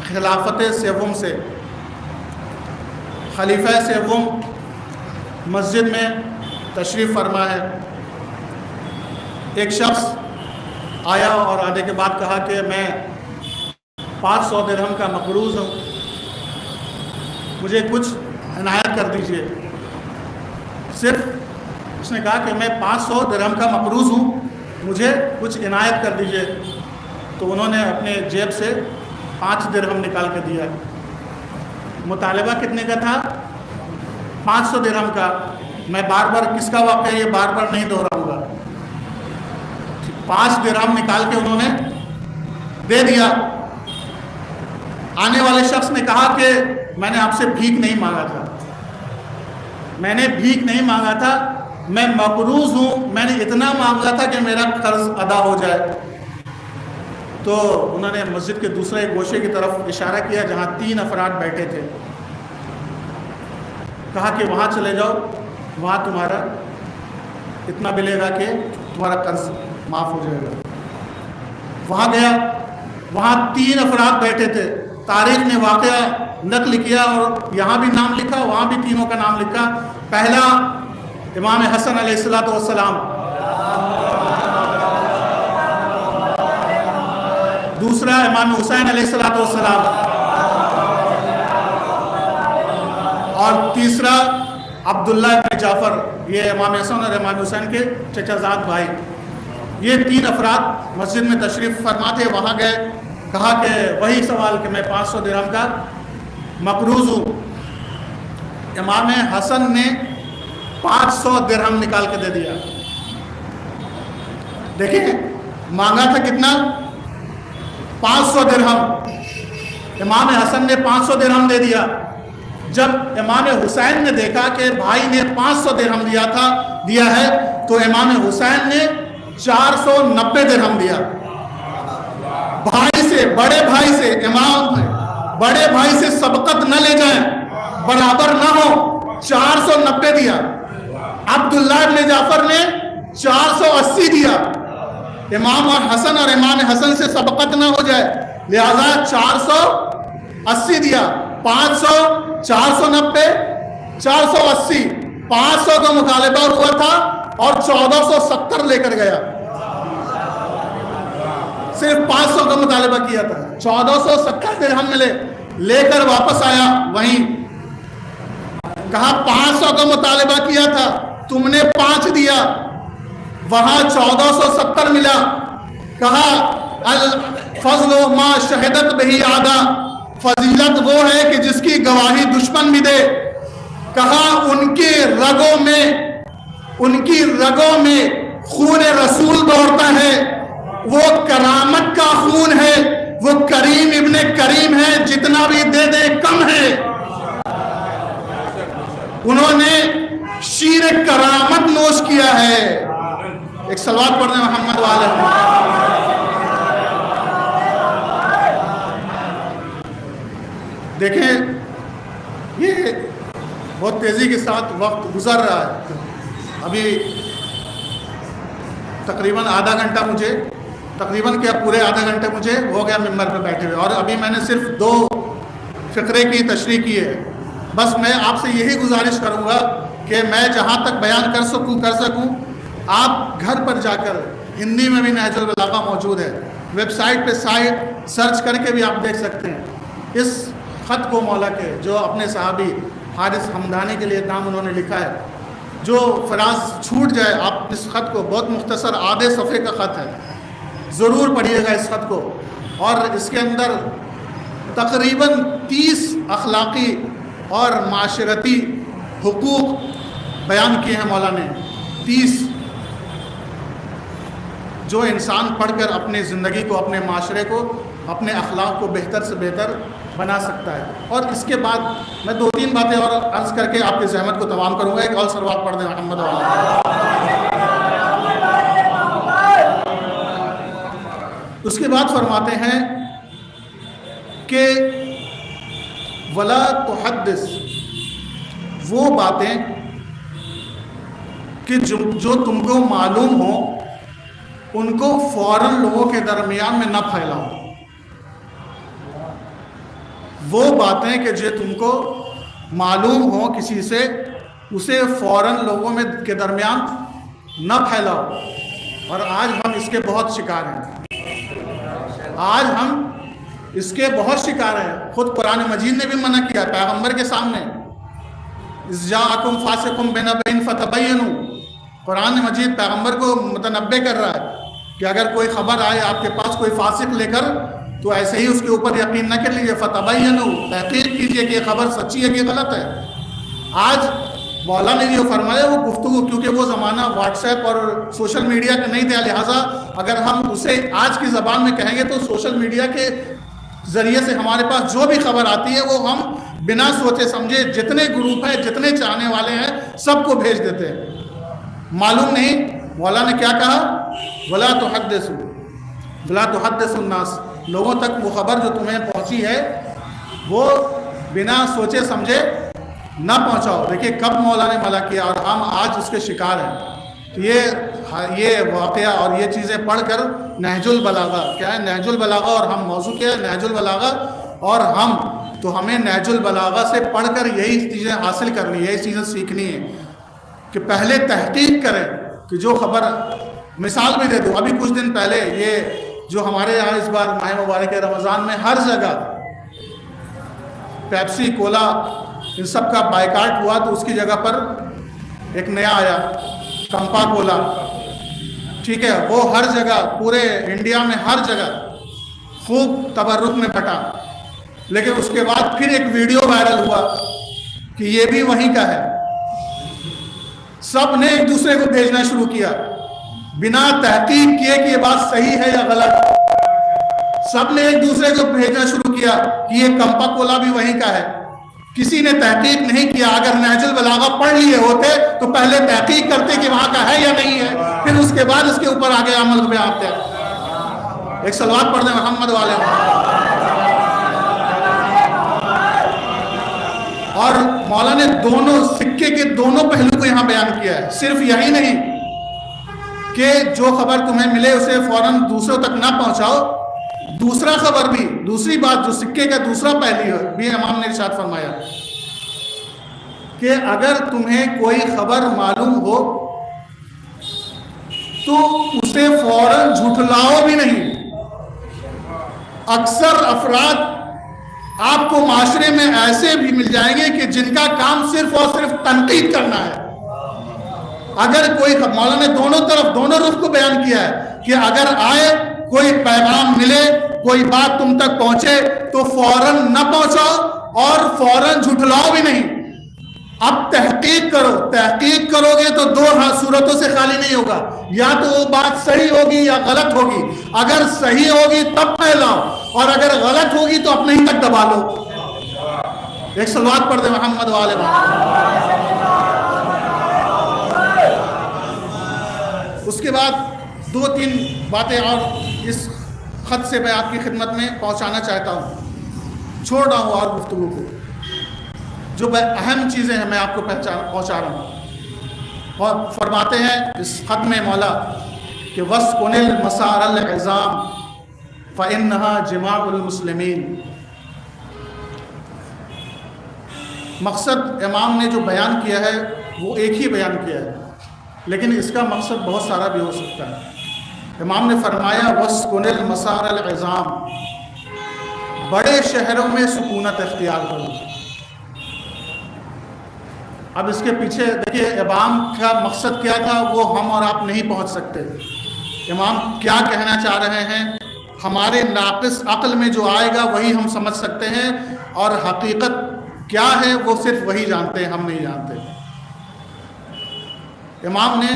خلافت سوم سے، خلیفہ سوم مسجد میں تشریف فرما ہے۔ ایک شخص آیا اور آنے کے بعد کہا کہ میں 500 درہم کا مقروض ہوں، مجھے کچھ عنایت کر دیجئے۔ صرف اس نے کہا کہ میں 500 درہم کا مقروض ہوں، مجھے کچھ عنایت کر دیجئے۔ تو انہوں نے اپنے جیب سے 5 درہم نکال کے دیا۔ مطالبہ کتنے کا تھا؟ 500 درہم کا۔ میں بار بار کس کا واقعہ یہ بار بار نہیں دہراؤں گا۔ 5 درہم نکال کے انہوں نے دے دیا۔ آنے والے شخص نے کہا کہ میں نے آپ سے بھیک نہیں مانگا تھا، میں نے بھیک نہیں مانگا تھا، میں مقروض ہوں، میں نے اتنا مانگا تھا کہ میرا قرض ادا ہو جائے۔ تو انہوں نے مسجد کے دوسرے گوشے کی طرف اشارہ کیا جہاں 3 افراد بیٹھے تھے، کہا کہ وہاں چلے جاؤ، وہاں تمہارا اتنا ملے گا کہ تمہارا قرض معاف ہو جائے گا۔ وہاں گیا، وہاں 3 افراد بیٹھے تھے۔ تاریخ نے واقعہ نقل کیا اور یہاں بھی نام لکھا، وہاں بھی تینوں کا نام لکھا۔ پہلا امام حسن علیہ السلام، دوسرا امام حسین علیہ السلام، اور تیسرا عبداللہ بن جعفر، یہ امام حسن اور امام حسین کے چچا زاد بھائی۔ یہ 3 افراد مسجد میں تشریف فرما تھے۔ وہاں گئے، کہا کہ وہی سوال کہ میں 500 درہم کا مقروض ہوں۔ امام حسن نے 500 درہم نکال کے دے دیا۔ دیکھیں مانگا تھا کتنا؟ 500 درہم۔ امام حسن نے 500 درہم دے دیا۔ جب امام حسین نے دیکھا کہ بھائی نے 500 درہم دیا ہے تو امام حسین نے 490 درہم دیا۔ بھائی سے، بڑے بھائی سے، امام بڑے بھائی سے سبقت نہ لے جائیں، برابر نہ ہو، 490 دیا۔ عبداللہ ابن جعفر نے 480 دیا۔ امام اور حسن اور امام حسن سے سبقت نہ ہو جائے، لہذا 480 دیا۔ 500، 490، 480، 500 کا مطالبہ ہوا تھا اور 1470 لے کر گیا۔ صرف 500 کا مطالبہ کیا تھا، 1470 درہم ملے، لے کر واپس آیا۔ وہیں کہا 500 کا مطالبہ کیا تھا، تم نے 5 دیا، وہاں 1470 ملا۔ کہا الفضل ما شہدت بہی عادا، فضیلت وہ ہے کہ جس کی گواہی دشمن بھی دے۔ کہا ان کی رگوں میں خون رسول دوڑتا ہے، وہ کرامت کا خون ہے، وہ کریم ابن کریم ہے، جتنا بھی دے دے کم ہے۔ انہوں نے شیر کرامت نوش کیا ہے۔ ایک صلوات پڑھنے محمد والے۔ دیکھیں یہ بہت تیزی کے ساتھ وقت گزر رہا ہے۔ ابھی تقریباً آدھا گھنٹہ مجھے، تقریباً کیا پورے آدھا گھنٹے مجھے ہو گیا ممبر پہ بیٹھے ہوئے، اور ابھی میں نے صرف 2 فقرے کی تشریح کی ہے۔ بس میں آپ سے یہی گزارش کروں گا کہ میں جہاں تک بیان کر سکوں آپ گھر پر جا کر، ہندی میں بھی نہج البلاغہ موجود ہے، ویب سائٹ پہ سرچ کر کے بھی آپ دیکھ سکتے ہیں۔ اس خط کو مولا کے جو اپنے صحابی حارث حمدانی کے لیے نام انہوں نے لکھا ہے، جو فراز چھوٹ جائے، آپ اس خط کو، بہت مختصر آدھے صفحے کا خط ہے، ضرور پڑھیے گا اس خط کو۔ اور اس کے اندر تقریباً 30 اخلاقی اور معاشرتی حقوق بیان کیے ہیں مولا نے، 30 جو انسان پڑھ کر اپنی زندگی کو، اپنے معاشرے کو، اپنے اخلاق کو بہتر سے بہتر بنا سکتا ہے۔ اور اس کے بعد میں 2-3 باتیں اور عرض کر کے آپ کی زحمت کو تمام کروں گا۔ ایک اور صلوات پڑھ دیں محمد والا۔ اس کے بعد فرماتے ہیں کہ ولا تحدث، وہ باتیں کہ جو تم کو معلوم ہو ان کو فوراً لوگوں کے درمیان میں نہ پھیلاؤ۔ وہ باتیں کہ جو تم کو معلوم ہو کسی سے، اسے فوراً لوگوں میں کے درمیان نہ پھیلاؤ۔ اور آج ہم اس کے بہت شکار ہیں، آج ہم اس کے بہت شکار ہیں۔ خود قرآن مجید نے بھی منع کیا پیغمبر کے سامنے، اذ جاءکم فاسق بنبأ فتبینوا۔ قرآن مجید پیغمبر کو متنبہ کر رہا ہے کہ اگر کوئی خبر آئے آپ کے پاس کوئی فاسق لے کر، تو ایسے ہی اس کے اوپر یقین نہ کر لیجیے، فتبینوا، تحقیق کیجیے کہ یہ خبر سچی ہے کہ غلط ہے۔ آج مولا نے جو فرمایا وہ گفتگو، کیونکہ وہ زمانہ واٹس ایپ اور سوشل میڈیا کا نہیں تھا، لہٰذا اگر ہم اسے آج کی زبان میں کہیں گے تو سوشل میڈیا کے ذریعے سے ہمارے پاس جو بھی خبر آتی ہے وہ ہم بنا سوچے سمجھے، جتنے گروپ ہیں، جتنے چاہنے والے ہیں، سب کو بھیج دیتے ہیں۔ معلوم نہیں مولا نے کیا کہا، ولا تحدثوا الناس، لوگوں تک وہ خبر جو تمہیں پہنچی ہے وہ بنا سوچے سمجھے نہ پہنچاؤ۔ دیکھیے کب مولا نے منع کیا اور ہم آج اس کے شکار ہیں۔ تو یہ واقعہ اور یہ چیزیں پڑھ کر نہج البلاغہ کیا ہے، نہج البلاغہ، اور ہم موضوع کیا ہے نہج البلاغہ، اور تو ہمیں نہج البلاغہ سے پڑھ کر یہی چیزیں حاصل کرنی، یہی چیزیں سیکھنی ہے کہ پہلے تحقیق کریں کہ جو خبر، مثال بھی دے دو، ابھی کچھ دن پہلے یہ جو ہمارے یہاں اس بار ماہ مبارک رمضان میں ہر جگہ پیپسی، کولا، ان سب کا بائیکاٹ ہوا، تو اس کی جگہ پر ایک نیا آیا کمپا کولا، ٹھیک ہے، وہ ہر جگہ پورے انڈیا میں ہر جگہ خوب تبرک میں پھٹا۔ لیکن اس کے بعد پھر ایک ویڈیو وائرل ہوا کہ یہ بھی وہیں کا ہے۔ سب نے ایک دوسرے کو بھیجنا شروع کیا بنا تحقیق کیے کہ یہ بات صحیح ہے یا غلط۔ سب نے ایک دوسرے کو بھیجنا شروع کیا کہ یہ کمپا کولا بھی وہیں کا ہے۔ کسی نے تحقیق نہیں کیا۔ اگر نہج البلاغہ پڑھ لیے ہوتے تو پہلے تحقیق کرتے کہ وہاں کا ہے یا نہیں ہے، پھر اس کے بعد اس کے اوپر آگے عمل میں آتے۔ ایک صلوات پڑھ دیں محمد والے۔ اور مولا نے دونوں سکے کے دونوں پہلو کو یہاں بیان کیا ہے. صرف یہی نہیں کہ جو خبر تمہیں ملے اسے فوراً دوسروں تک نہ پہنچاؤ، دوسرا خبر بھی، دوسری بات جو سکے کا دوسرا پہلو ہے بھی امام نے ارشاد فرمایا کہ اگر تمہیں کوئی خبر معلوم ہو تو اسے فوراً جھٹلاؤ بھی نہیں. اکثر افراد آپ کو معاشرے میں ایسے بھی مل جائیں گے کہ جن کا کام صرف اور صرف تنقید کرنا ہے. اگر کوئی، مولا نے دونوں طرف دونوں رخ کو بیان کیا ہے کہ اگر آئے کوئی پیغام ملے، کوئی بات تم تک پہنچے تو فوراً نہ پہنچاؤ اور فوراً جھٹلاؤ بھی نہیں. اب تحقیق کرو، تحقیق کرو گے تو دو صورتوں سے خالی نہیں ہوگا، یا تو وہ بات صحیح ہوگی یا غلط ہوگی. اگر صحیح ہوگی تب پھیلاؤ اور اگر غلط ہوگی تو اپنے ہی تک دبا لو. ایک صلوات پڑھ دے محمد والے محمد. اس کے بعد دو تین باتیں اور اس خط سے میں آپ کی خدمت میں پہنچانا چاہتا ہوں. چھوڑ رہا ہوں اور گفتگو کو، جو اہم چیزیں ہیں میں آپ کو پہنچا رہا ہوں. اور فرماتے ہیں اس خط میں مولا کہ وَاسْكُنِ الْمَسَارَ الْعِظَامِ فَإِنَّهَا جِمَاعُ الْمُسْلِمِينَ. مقصد امام نے جو بیان کیا ہے وہ ایک ہی بیان کیا ہے، لیکن اس کا مقصد بہت سارا بھی ہو سکتا ہے. امام نے فرمایا وَاسْكُنِ الْمَسَارَ الْعِظَامِ، بڑے شہروں میں سکونت اختیار کرو. اب اس کے پیچھے دیکھیے امام کا مقصد کیا تھا وہ ہم اور آپ نہیں پہنچ سکتے. امام کیا کہنا چاہ رہے ہیں ہمارے ناقص عقل میں جو آئے گا وہی ہم سمجھ سکتے ہیں، اور حقیقت کیا ہے وہ صرف وہی جانتے ہیں، ہم نہیں جانتے. امام نے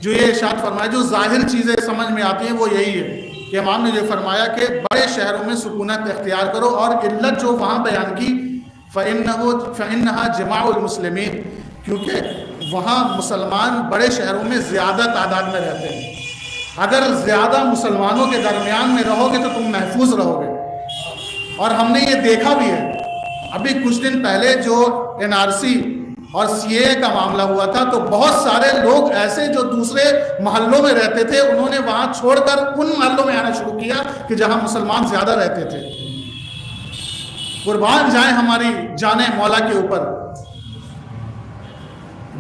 جو یہ ارشاد فرمایا، جو ظاہر چیزیں سمجھ میں آتی ہیں وہ یہی ہے کہ امام نے جو فرمایا کہ بڑے شہروں میں سکونت اختیار کرو، اور علت جو وہاں بیان کی فَإِنَّهَا جِمَاعُ الْمُسْلِمِينَ، کیونکہ وہاں مسلمان بڑے شہروں میں زیادہ تعداد میں رہتے ہیں. اگر زیادہ مسلمانوں کے درمیان میں رہو گے تو تم محفوظ رہو گے. اور ہم نے یہ دیکھا بھی ہے، ابھی کچھ دن پہلے جو NRC اور CAA کا معاملہ ہوا تھا تو بہت سارے لوگ ایسے جو دوسرے محلوں میں رہتے تھے انہوں نے وہاں چھوڑ کر ان محلوں میں آنا شروع کیا کہ جہاں مسلمان زیادہ رہتے تھے. قربان جائیں ہماری جانیں مولا کے اوپر.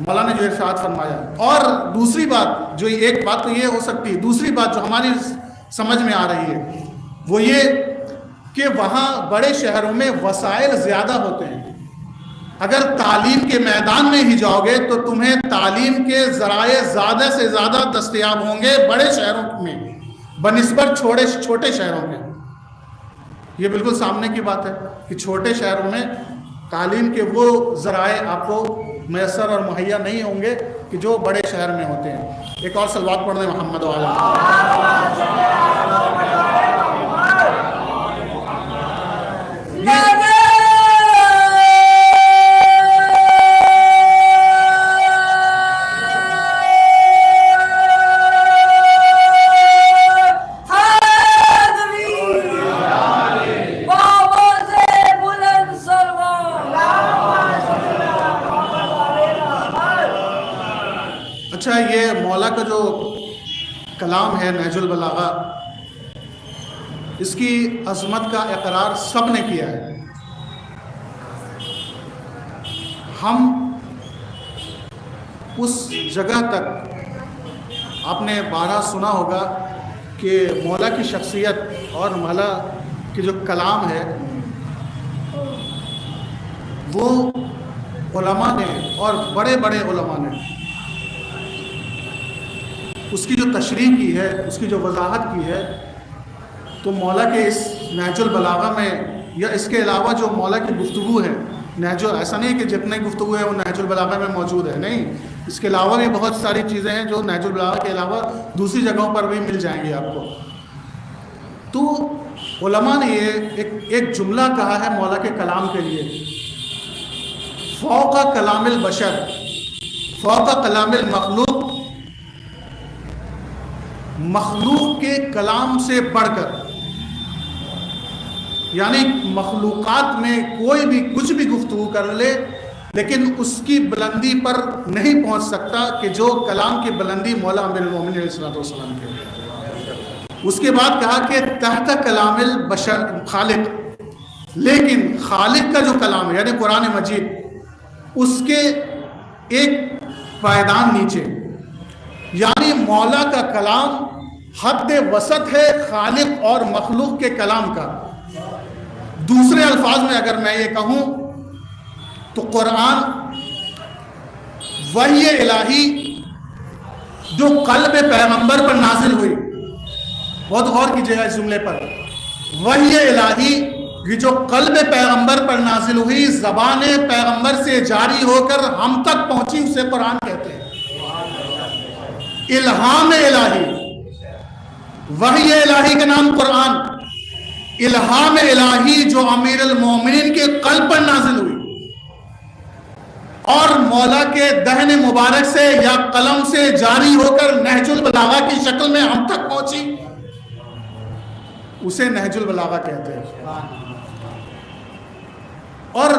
مولا نے جو ارشاد فرمایا. اور دوسری بات جو ایک بات تو یہ ہو سکتی ہے، دوسری بات جو ہماری سمجھ میں آ رہی ہے وہ یہ کہ وہاں بڑے شہروں میں وسائل زیادہ ہوتے ہیں. اگر تعلیم کے میدان میں ہی جاؤ گے تو تمہیں تعلیم کے ذرائع زیادہ سے زیادہ دستیاب ہوں گے بڑے شہروں میں بنسبت چھوٹے شہروں میں. یہ بالکل سامنے کی بات ہے کہ چھوٹے شہروں میں تعلیم کے وہ ذرائع آپ کو میسر اور مہیا نہیں ہوں گے کہ جو بڑے شہر میں ہوتے ہیں. ایک اور صلوات پڑھ دیں محمد والا. اچھا، یہ مولا کا جو کلام ہے نہج البلاغہ، اس کی عظمت کا اقرار سب نے کیا ہے. ہم اس جگہ تک آپ نے بارہا سنا ہوگا کہ مولا کی شخصیت اور مولا کی جو کلام ہے وہ علماء نے اور بڑے بڑے علماء نے اس کی جو تشریح کی ہے، اس کی جو وضاحت کی ہے، تو مولا کے اس نہج البلاغہ میں یا اس کے علاوہ جو مولا کی گفتگو ہے، ایسا نہیں کہ جتنے گفتگو ہے وہ نہج البلاغہ میں موجود ہے، نہیں، اس کے علاوہ بھی بہت ساری چیزیں ہیں جو نہج البلاغہ کے علاوہ دوسری جگہوں پر بھی مل جائیں گی آپ کو. تو علماء نے یہ ایک جملہ کہا ہے مولا کے کلام کے لیے، فوق کلام البشر، فوق کلام المخلوق، مخلوق کے کلام سے بڑھ کر. یعنی مخلوقات میں کوئی بھی کچھ بھی گفتگو کر لے لیکن اس کی بلندی پر نہیں پہنچ سکتا کہ جو کلام کی بلندی مولا امیر المومنین علیہ الصلوۃ والسلام کی۔ اس کے بعد کہا کہ تحت کلام البشر خالق، لیکن خالق کا جو کلام ہے یعنی قرآن مجید، اس کے ایک پائیدان نیچے، یعنی مولا کا کلام حد وسط ہے خالق اور مخلوق کے کلام کا۔ دوسرے الفاظ میں اگر میں یہ کہوں تو قرآن وحی الہی جو قلب پیغمبر پر نازل ہوئی، بہت غور کیجیے گا اس جملے پر، وحی الہی یہ جو قلب پیغمبر پر نازل ہوئی، زبان پیغمبر سے جاری ہو کر ہم تک پہنچی، اسے قرآن کہتے ہیں۔ الہام الہی، وحی الہی کا نام قرآن، الہام الہی جو امیر المومنین کے قلب پر نازل ہوئی اور مولا کے دہن مبارک سے یا قلم سے جاری ہو کر نہج البلاغہ کی شکل میں ہم تک پہنچی، اسے نہج البلاغہ کہتے ہیں۔ اور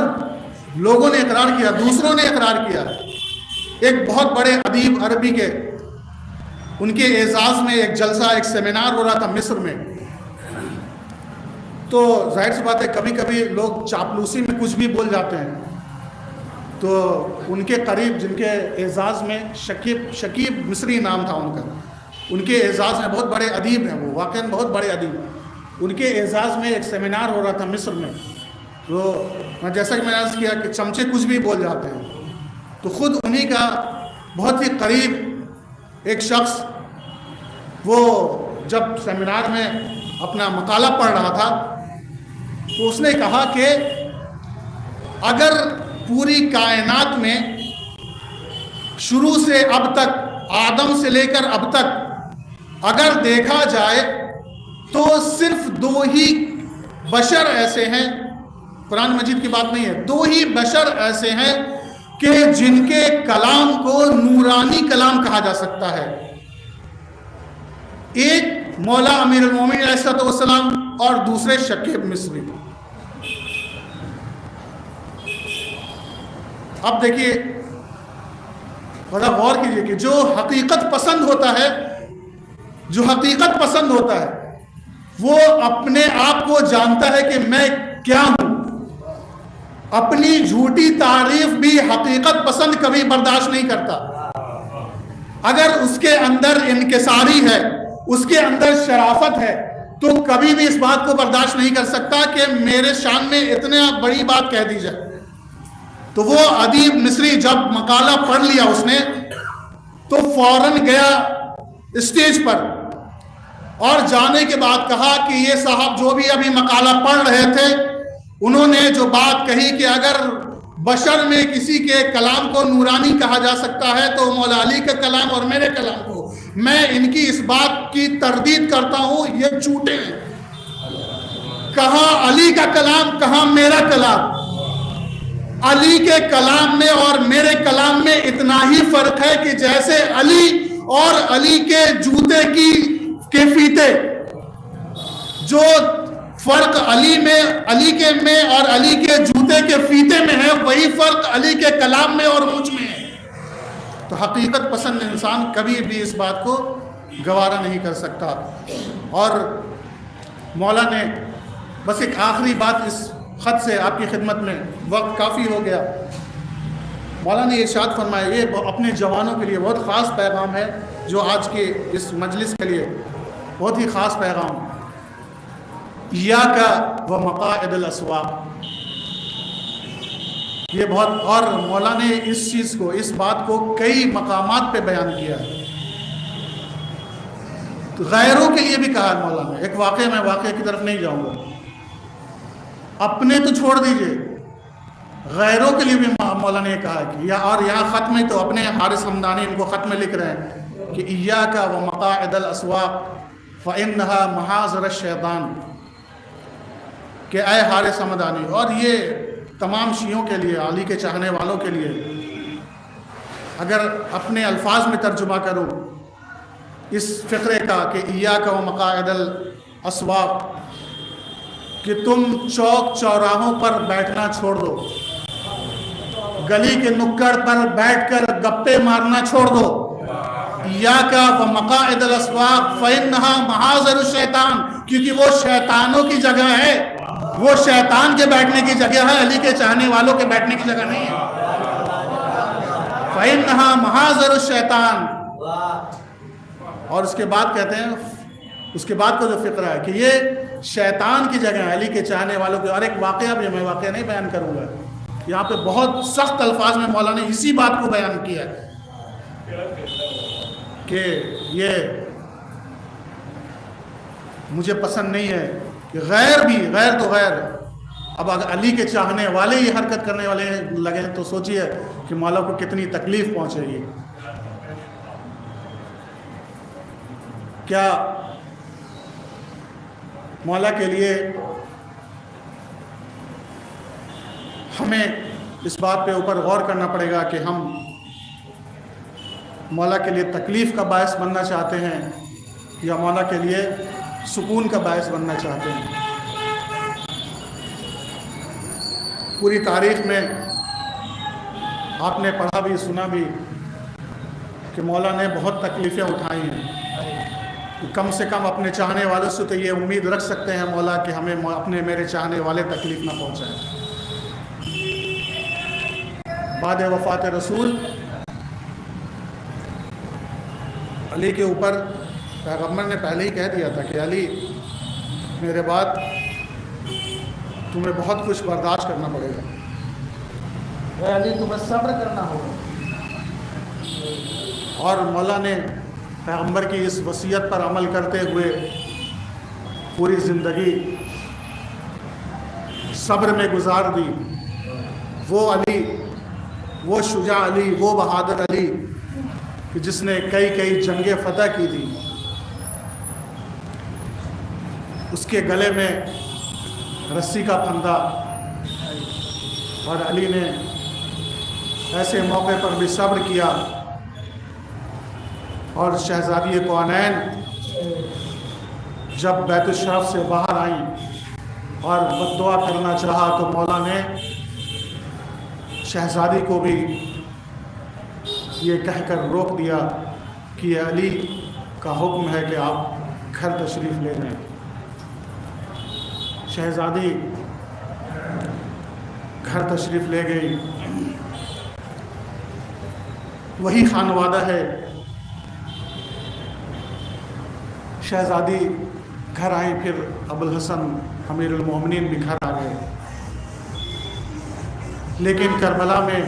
لوگوں نے اقرار کیا، دوسروں نے اقرار کیا۔ ایک بہت بڑے ادیب عربی کے، ان کے اعزاز میں ایک جلسہ، ایک سیمینار ہو رہا تھا مصر میں، تو ظاہر سی بات ہے کبھی کبھی لوگ چاپلوسی میں کچھ بھی بول جاتے ہیں، تو ان کے قریب جن کے اعزاز میں شکیب مصری نام تھا ان کا، ان کے اعزاز میں بہت بڑے ادیب ہیں وہ، واقعاً بہت بڑے ادیب، ان کے اعزاز میں ایک سیمینار ہو رہا تھا مصر میں۔ تو جیسا کہ میں نے عرض کیا کہ چمچے کچھ بھی بول جاتے ہیں، تو خود انہی کا بہت ہی قریب ایک شخص، وہ جب سیمینار میں اپنا مقالہ پڑھ رہا تھا تو اس نے کہا کہ اگر پوری کائنات میں شروع سے اب تک، آدم سے لے کر اب تک اگر دیکھا جائے تو صرف دو ہی بشر ایسے ہیں، قرآن مجید کی بات نہیں ہے، دو ہی بشر ایسے ہیں کہ جن کے کلام کو نورانی کلام کہا جا سکتا ہے، ایک مولا امیر المومنین علیہ الصلوۃ والسلام اور دوسرے شکیب مصری۔ اب دیکھیے، بڑا غور کیجئے کہ جو حقیقت پسند ہوتا ہے، جو حقیقت پسند ہوتا ہے، وہ اپنے آپ کو جانتا ہے کہ میں کیا ہوں۔ اپنی جھوٹی تعریف بھی حقیقت پسند کبھی برداشت نہیں کرتا۔ اگر اس کے اندر انکساری ہے، اس کے اندر شرافت ہے، تو کبھی بھی اس بات کو برداشت نہیں کر سکتا کہ میرے شان میں اتنا بڑی بات کہہ دی جائے۔ تو وہ ادیب مصری جب مقالہ پڑھ لیا اس نے، تو فوراً گیا اسٹیج پر اور جانے کے بعد کہا کہ یہ صاحب جو بھی ابھی مقالہ پڑھ رہے تھے، انہوں نے جو بات کہی کہ اگر بشر میں کسی کے کلام کو نورانی کہا جا سکتا ہے تو مولا علی کا کلام اور میرے کلام کو، میں ان کی اس بات کی تردید کرتا ہوں، یہ جھوٹے ہیں۔ کہاں علی کا کلام، کہاں میرا کلام؟ علی کے کلام میں اور میرے کلام میں اتنا ہی فرق ہے کہ جیسے علی اور علی کے جوتے کے فیتے، جو فرق علی کے میں اور علی کے جوتے کے فیتے میں ہے، وہی فرق علی کے کلام میں اور مجھ میں ہے۔ تو حقیقت پسند انسان کبھی بھی اس بات کو گوارا نہیں کر سکتا۔ اور مولا نے بس ایک آخری بات اس خط سے آپ کی خدمت میں، وقت کافی ہو گیا، مولا نے ارشاد فرمایا، یہ اپنے جوانوں کے لیے بہت خاص پیغام ہے، جو آج کے اس مجلس کے لیے بہت ہی خاص پیغام، ایاک و مقاعد الاسواق۔ یہ بہت، اور مولا نے اس چیز کو، اس بات کو کئی مقامات پہ بیان کیا ہے، غیروں کے لیے بھی کہا ہے مولا نے۔ ایک واقعہ، میں واقعے کی طرف نہیں جاؤں گا، اپنے تو چھوڑ دیجئے، غیروں کے لیے بھی مولا نے کہا ہے کہ اور یہاں خط میں تو اپنے حارث حمدانی ان کو خط میں لکھ رہے ہیں کہ ایاک و مقاعد الاسواق فإنها محاذر الشیطان، کہ اے حارث حمدانی، اور یہ تمام شیعوں کے لیے، علی کے چاہنے والوں کے لیے، اگر اپنے الفاظ میں ترجمہ کروں اس فقرے کا کہ ایاک و مقاعد الاسواق، کہ تم چوک چوراہوں پر بیٹھنا چھوڑ دو، گلی کے نکڑ پر بیٹھ کر گپے مارنا چھوڑ دو، یا مقاعد الاسواق فإنها محاذر الشیطان، کیونکہ وہ شیطانوں کی جگہ ہے، وہ شیطان کے بیٹھنے کی جگہ ہے، علی کے چاہنے والوں کے بیٹھنے کی جگہ نہیں ہے۔ فإنها محاذر الشیطان۔ اور اس کے بعد کہتے ہیں، اس کے بعد کا جو فقرہ ہے کہ یہ شیطان کی جگہ ہے، علی کے چاہنے والوں کے۔ اور ایک واقعہ بھی میں واقعہ نہیں بیان کروں گا، یہاں پہ بہت سخت الفاظ میں مولا نے اسی بات کو بیان کیا ہے کہ یہ مجھے پسند نہیں ہے کہ غیر تو غیر، اب اگر علی کے چاہنے والے یہ حرکت کرنے والے لگے تو سوچئے کہ مولا کو کتنی تکلیف پہنچے گی۔ کیا مولا کے لیے ہمیں اس بات پہ اوپر غور کرنا پڑے گا کہ ہم مولا کے لیے تکلیف کا باعث بننا چاہتے ہیں یا مولا کے لیے سکون کا باعث بننا چاہتے ہیں۔ پوری تاریخ میں آپ نے پڑھا بھی سنا بھی کہ مولا نے بہت تکلیفیں اٹھائی ہیں۔ کم سے کم اپنے چاہنے والوں سے تو یہ امید رکھ سکتے ہیں مولا کہ ہمیں میرے چاہنے والے تکلیف نہ پہنچائیں۔ بعد وفات رسول علی کے اوپر پیغمبر نے پہلے ہی کہہ دیا تھا کہ علی میرے بعد تمہیں بہت کچھ برداشت کرنا پڑے گا، اے علی تمہیں صبر کرنا ہوگا۔ اور مولا نے پیغمبر کی اس وصیت پر عمل کرتے ہوئے پوری زندگی صبر میں گزار دی۔ وہ علی، وہ شجاع علی، وہ بہادر علی کہ جس نے کئی جنگیں فتح کی تھی، اس کے گلے میں رسی کا پھندا، اور علی نے ایسے موقع پر بھی صبر کیا۔ اور شہزادی کونین جب بیت الشرف سے باہر آئیں اور بد دعا کرنا چاہا تو مولا نے شہزادی کو بھی یہ کہہ کر روک دیا کہ یہ علی کا حکم ہے کہ آپ گھر تشریف لے جائیں۔ شہزادی گھر تشریف لے گئی۔ وہی خانوادہ ہے، شہزادی گھر آئیں، پھر ابو الحسن امیر المومنین بھی گھر آ گئے۔ لیکن کربلا میں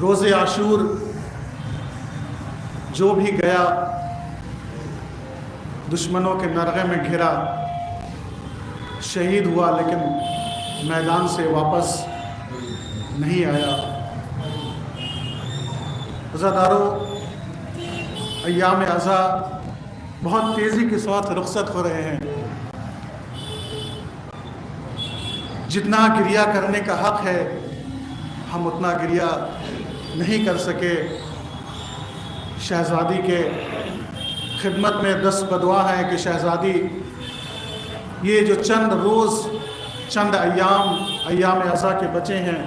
روز عاشور جو بھی گیا دشمنوں کے نرغے میں گھرا، شہید ہوا، لیکن میدان سے واپس نہیں آیا۔ عزادارو، ایام عزا بہت تیزی کے ساتھ رخصت ہو رہے ہیں۔ جتنا گریہ کرنے کا حق ہے ہم اتنا گریہ نہیں کر سکے۔ شہزادی کے خدمت میں دست بدعا ہے کہ شہزادی یہ جو چند روز، چند ایام عزا کے بچے ہیں،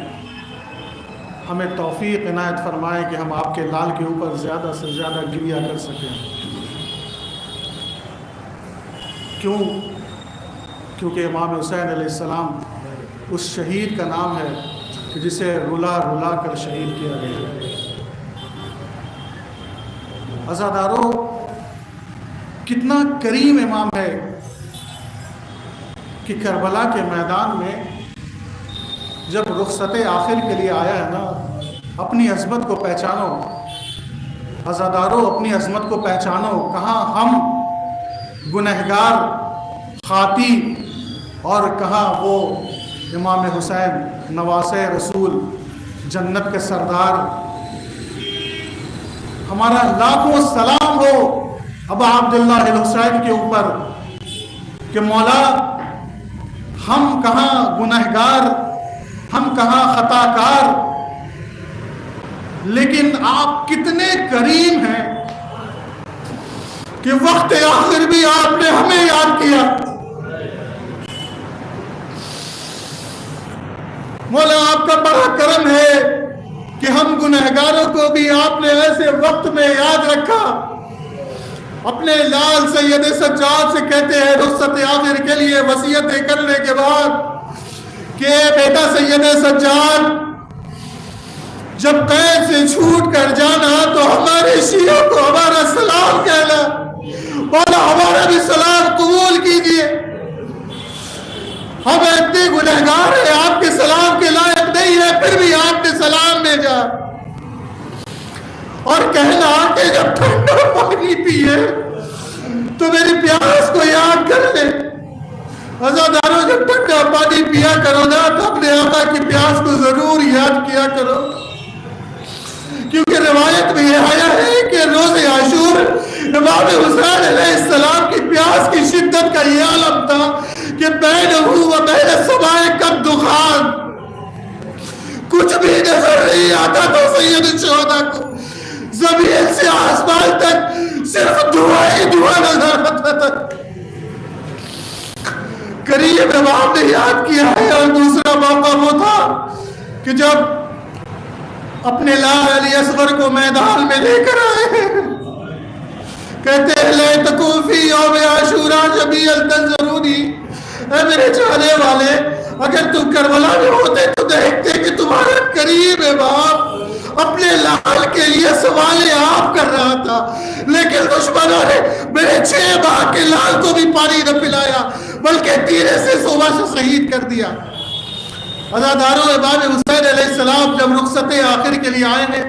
ہمیں توفیق عنایت فرمائے کہ ہم آپ کے لال کے اوپر زیادہ سے زیادہ گریہ کر سکیں۔ کیونکہ امام حسین علیہ السلام اس شہید کا نام ہے کہ جسے رلا رلا کر شہید کیا گیا۔ عزادارو، کتنا کریم امام ہے کہ کربلا کے میدان میں جب رخصت آخر کے لیے آیا ہے نا، اپنی عظمت کو پہچانو عزادارو، اپنی عظمت کو پہچانو۔ کہاں ہم گنہگار خاطی اور کہاں وہ امام حسین نواسے رسول، جنت کے سردار۔ ہمارا لاکھوں سلام ہو ابا عبداللہ الحسین کے اوپر کہ مولا ہم کہاں گنہگار، ہم کہاں خطا کار، لیکن آپ کتنے کریم ہیں کہ وقت آخر بھی آپ نے ہمیں یاد کیا۔ مولا آپ کا بڑا کرم ہے کہ ہم گنہگاروں کو بھی آپ نے ایسے وقت میں یاد رکھا. اپنے لال سید سجاد سے کہتے ہیں رخصت آخر کے لیے وصیتیں کرنے کے بعد کہ بیٹا سید سجاد جب قید سے چھوٹ کر جانا تو ہمارے شیعوں کو ہمارا سلام کہنا. مولا ہمارا بھی سلام قبول کیجیے. ہم اتنے گنہگار ہیں آپ کے سلام کے لائق نہیں ہے, پھر بھی آپ نے سلام بھیجا اور کہنا کہ جب ٹھنڈا پانی پیے تو میری پیاس کو یاد کر لے. عزاداروں جب ٹھنڈا پانی پیا کرو نا تو اپنے آقا کی پیاس کو ضرور یاد کیا کرو, کیونکہ روایت میں یہ آیا ہے کہ روز عاشور امام حسین علیہ السلام کی پیاس کی شدت کا یہ عالم تھا کہ بینہ و بین السماء کالدخان, کچھ بھی نظر نہیں آتا تو سید الشہداء کو زمین سے آسمان تک صرف دعا ہی دعا نظر آتا تھا. کریم امام نے یاد کیا ہے. اور دوسرا موقع وہ تھا کہ جب اپنے لال علی اصغر کو میدان میں لے کر آئے, کہتے ہیں لیتکم فی یوم عاشوراء جمیعا تنظرونی, اے میرے چاہنے والے اگر تم کربلا میں ہوتے تو دیکھتے کہ تمہارا کریم امام اپنے لال کے لیے سوال آپ کر رہا تھا, لیکن دشمنوں نے میرے 6 ماہ کے لال کو بھی پانی نہ پلایا بلکہ تیرے سے صبح سے شہید کر دیا. عزاداروں امام حسین علیہ السلام جب رخصت آخر کے لیے آئے ہیں,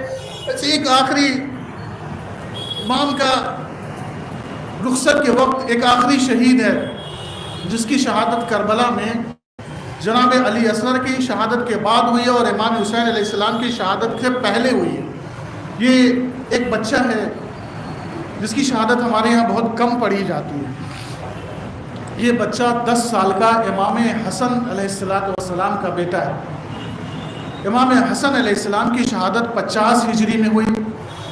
ایک آخری امام کا رخصت کے وقت ایک آخری شہید ہے جس کی شہادت کربلا میں جناب علی اصغر کی شہادت کے بعد ہوئی ہے اور امام حسین علیہ السلام کی شہادت سے پہلے ہوئی ہے. یہ ایک بچہ ہے جس کی شہادت ہمارے یہاں بہت کم پڑھی جاتی ہے. یہ بچہ 10 سال کا امام حسن علیہ السلام کا بیٹا ہے. امام حسن علیہ السلام کی شہادت 50 ہجری میں ہوئی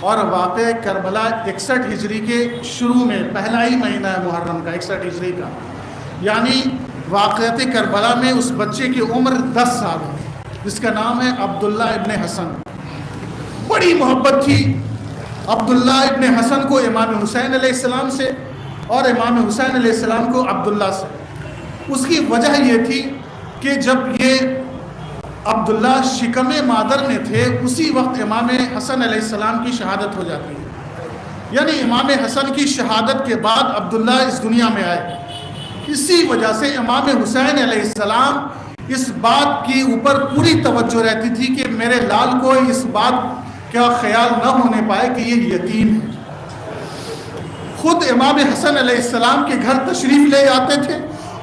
اور واقع کربلا 61 ہجری کے شروع میں, پہلا ہی مہینہ ہے محرم کا 61 ہجری کا, یعنی واقعات کربلا میں اس بچے کی عمر 10 سال ہے جس کا نام ہے عبداللہ ابن حسن. بڑی محبت تھی عبداللہ ابن حسن کو امام حسین علیہ السلام سے اور امام حسین علیہ السلام کو عبداللہ سے. اس کی وجہ یہ تھی کہ جب یہ عبداللہ شکم مادر میں تھے اسی وقت امام حسن علیہ السلام کی شہادت ہو جاتی ہے, یعنی امام حسن کی شہادت کے بعد عبداللہ اس دنیا میں آئے. اسی وجہ سے امام حسین علیہ السلام اس بات کی اوپر پوری توجہ رہتی تھی کہ میرے لال کو اس بات کا خیال نہ ہونے پائے کہ یہ یتیم ہے. خود امام حسن علیہ السلام کے گھر تشریف لے آتے تھے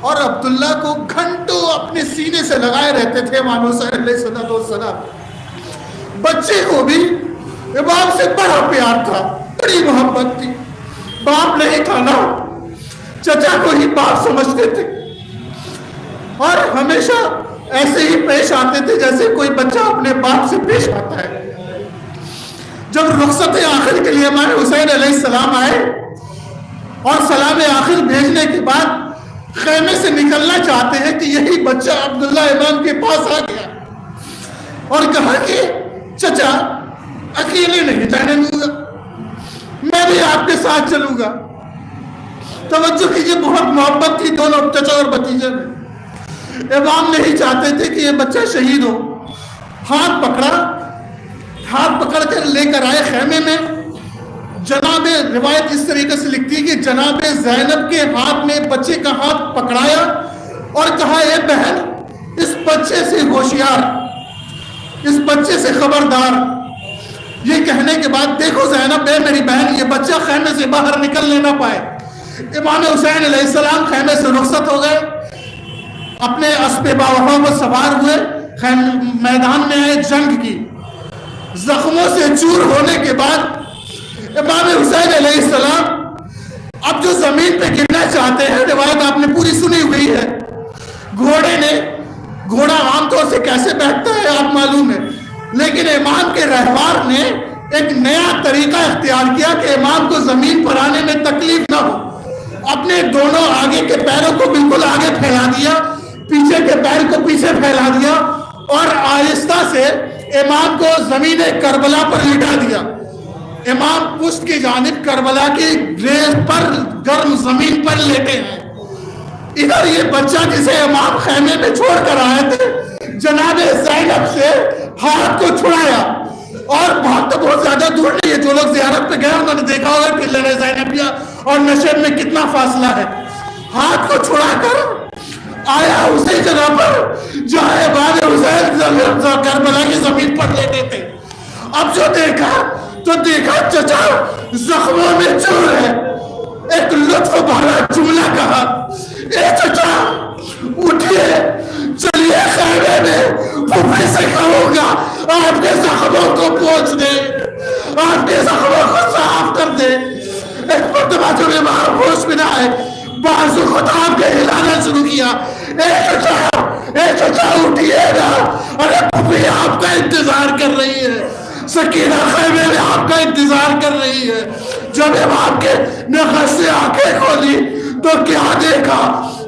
اور عبداللہ کو گھنٹوں اپنے سینے سے لگائے رہتے تھے امام حسین علیہ السلام. بچے کو بھی امام سے بڑا پیار تھا, بڑی محبت تھی. باپ نہیں تھا نا, چچا کو ہی باپ سمجھتے تھے اور ہمیشہ ایسے ہی پیش آتے تھے جیسے کوئی بچہ اپنے باپ سے پیش آتا ہے. جب رخصت آخر کے لیے امام حسین علیہ السلام آئے اور سلام آخر بھیجنے کے بعد خیمے سے نکلنا چاہتے ہیں کہ یہی بچہ عبداللہ امام کے پاس آ گیا اور کہا کہ چچا اکیلے نہیں جانے دوں گا, میں بھی آپ کے ساتھ چلوں گا. توجہ کیجیے, بہت محبت تھی دونوں چچا اور بھتیجے میں. امام نہیں چاہتے تھے کہ یہ بچہ شہید ہو. ہاتھ پکڑ کر لے کر آئے خیمے میں. جناب روایت اس طریقے سے لکھتی ہے کہ جناب زینب کے ہاتھ میں بچے کا ہاتھ پکڑایا اور کہا اے بہن اس بچے سے ہوشیار, اس بچے سے خبردار. یہ کہنے کے بعد دیکھو زینب اے میری بہن, یہ بچہ خیمے سے باہر نکلنے نہ پائے. امام حسین علیہ السلام خیمے سے رخصت ہو گئے, اپنے اسب باوفا پر سوار ہوئے, میدان میں آئے جنگ کی. زخموں سے چور ہونے کے بعد امام حسین علیہ السلام اب جو زمین پہ گرنا چاہتے ہیں, روایت آپ نے پوری سنی ہوئی ہے. گھوڑا عام طور سے کیسے بیٹھتا ہے آپ معلوم ہے, لیکن امام کے رہبار نے ایک نیا طریقہ اختیار کیا کہ امام کو زمین پر آنے میں تکلیف نہ ہو. اپنے دونوں آگے کے پیروں کو بالکل آگے پھیلا دیا, پیچھے کے پیر کو پیچھے پھیلا دیا اور آہستہ سے امام کو زمین کربلا پر لٹا دیا. امام پشت کی جانب کربلا کی ریت پر گرم زمین پر لیٹے ہیں. ادھر یہ بچہ جسے امام خیمے میں چھوڑ کر آئے تھے جناب زینب سے ہاتھ کو چھڑایا. اور بہت تو بہت زیادہ دور نہیں ہے, جو لوگ زیارت پہ گئے انہوں نے دیکھا ہوگا پلر زینبیہ اور نشیب میں کتنا فاصلہ ہے. ہاتھ کو چھڑا کر آیا اسی جگہ پر جہاں بعد حسین کربلا کی زمین پر لیٹے تھے. اب جو دیکھا تو دیکھا چچا زخموں میں چور ہے. ایک لطف بھرا جملہ کہا, اے چچا اٹھئے چلیے خیمے میں, پھوپھی سے کہوں گا آپ کے زخموں کو پوچھ دے, آپ کے زخموں کو صاف کر دے. ایک مرتبہ جو امام ہوش میں نہ آئے بازو خطاب کے ہلانا شروع کیا, اے چچا اٹھئے نا, ارے پھوپھی آپ کا انتظار کر رہی ہے, سکینہ خیمے میں آپ کا انتظار کر رہی ہے. جب امام کے نقص سے آنکھیں کھولی تو کیا دیکھا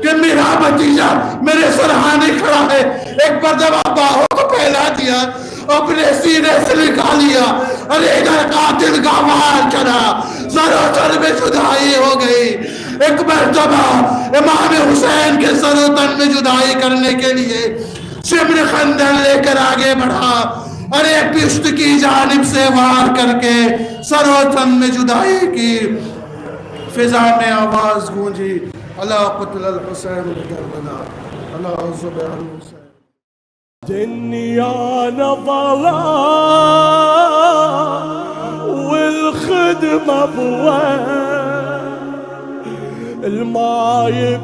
کہ میرا بھتیجا میرے سرہانے کھڑا ہے. ایک مرتبہ باہوں کو پھیلا دیا, اپنے سینے سے نکال لیا, ارے ادھر قاتل کا وار چلا, سر و تن میں جدائی ہو گئی. ایک مرتبہ امام حسین کے سر و تن میں جدائی کرنے کے لیے شمر خندق لے کر آگے بڑھا, ارے پشت کی جانب سے وار کر کے سر و تن میں جدائی کی. فضا میں آواز گونجی, اللہ قتل الحسین کربلا, اللہ ذبح الحسین. دنيا نظلة والخدمة بوين الماي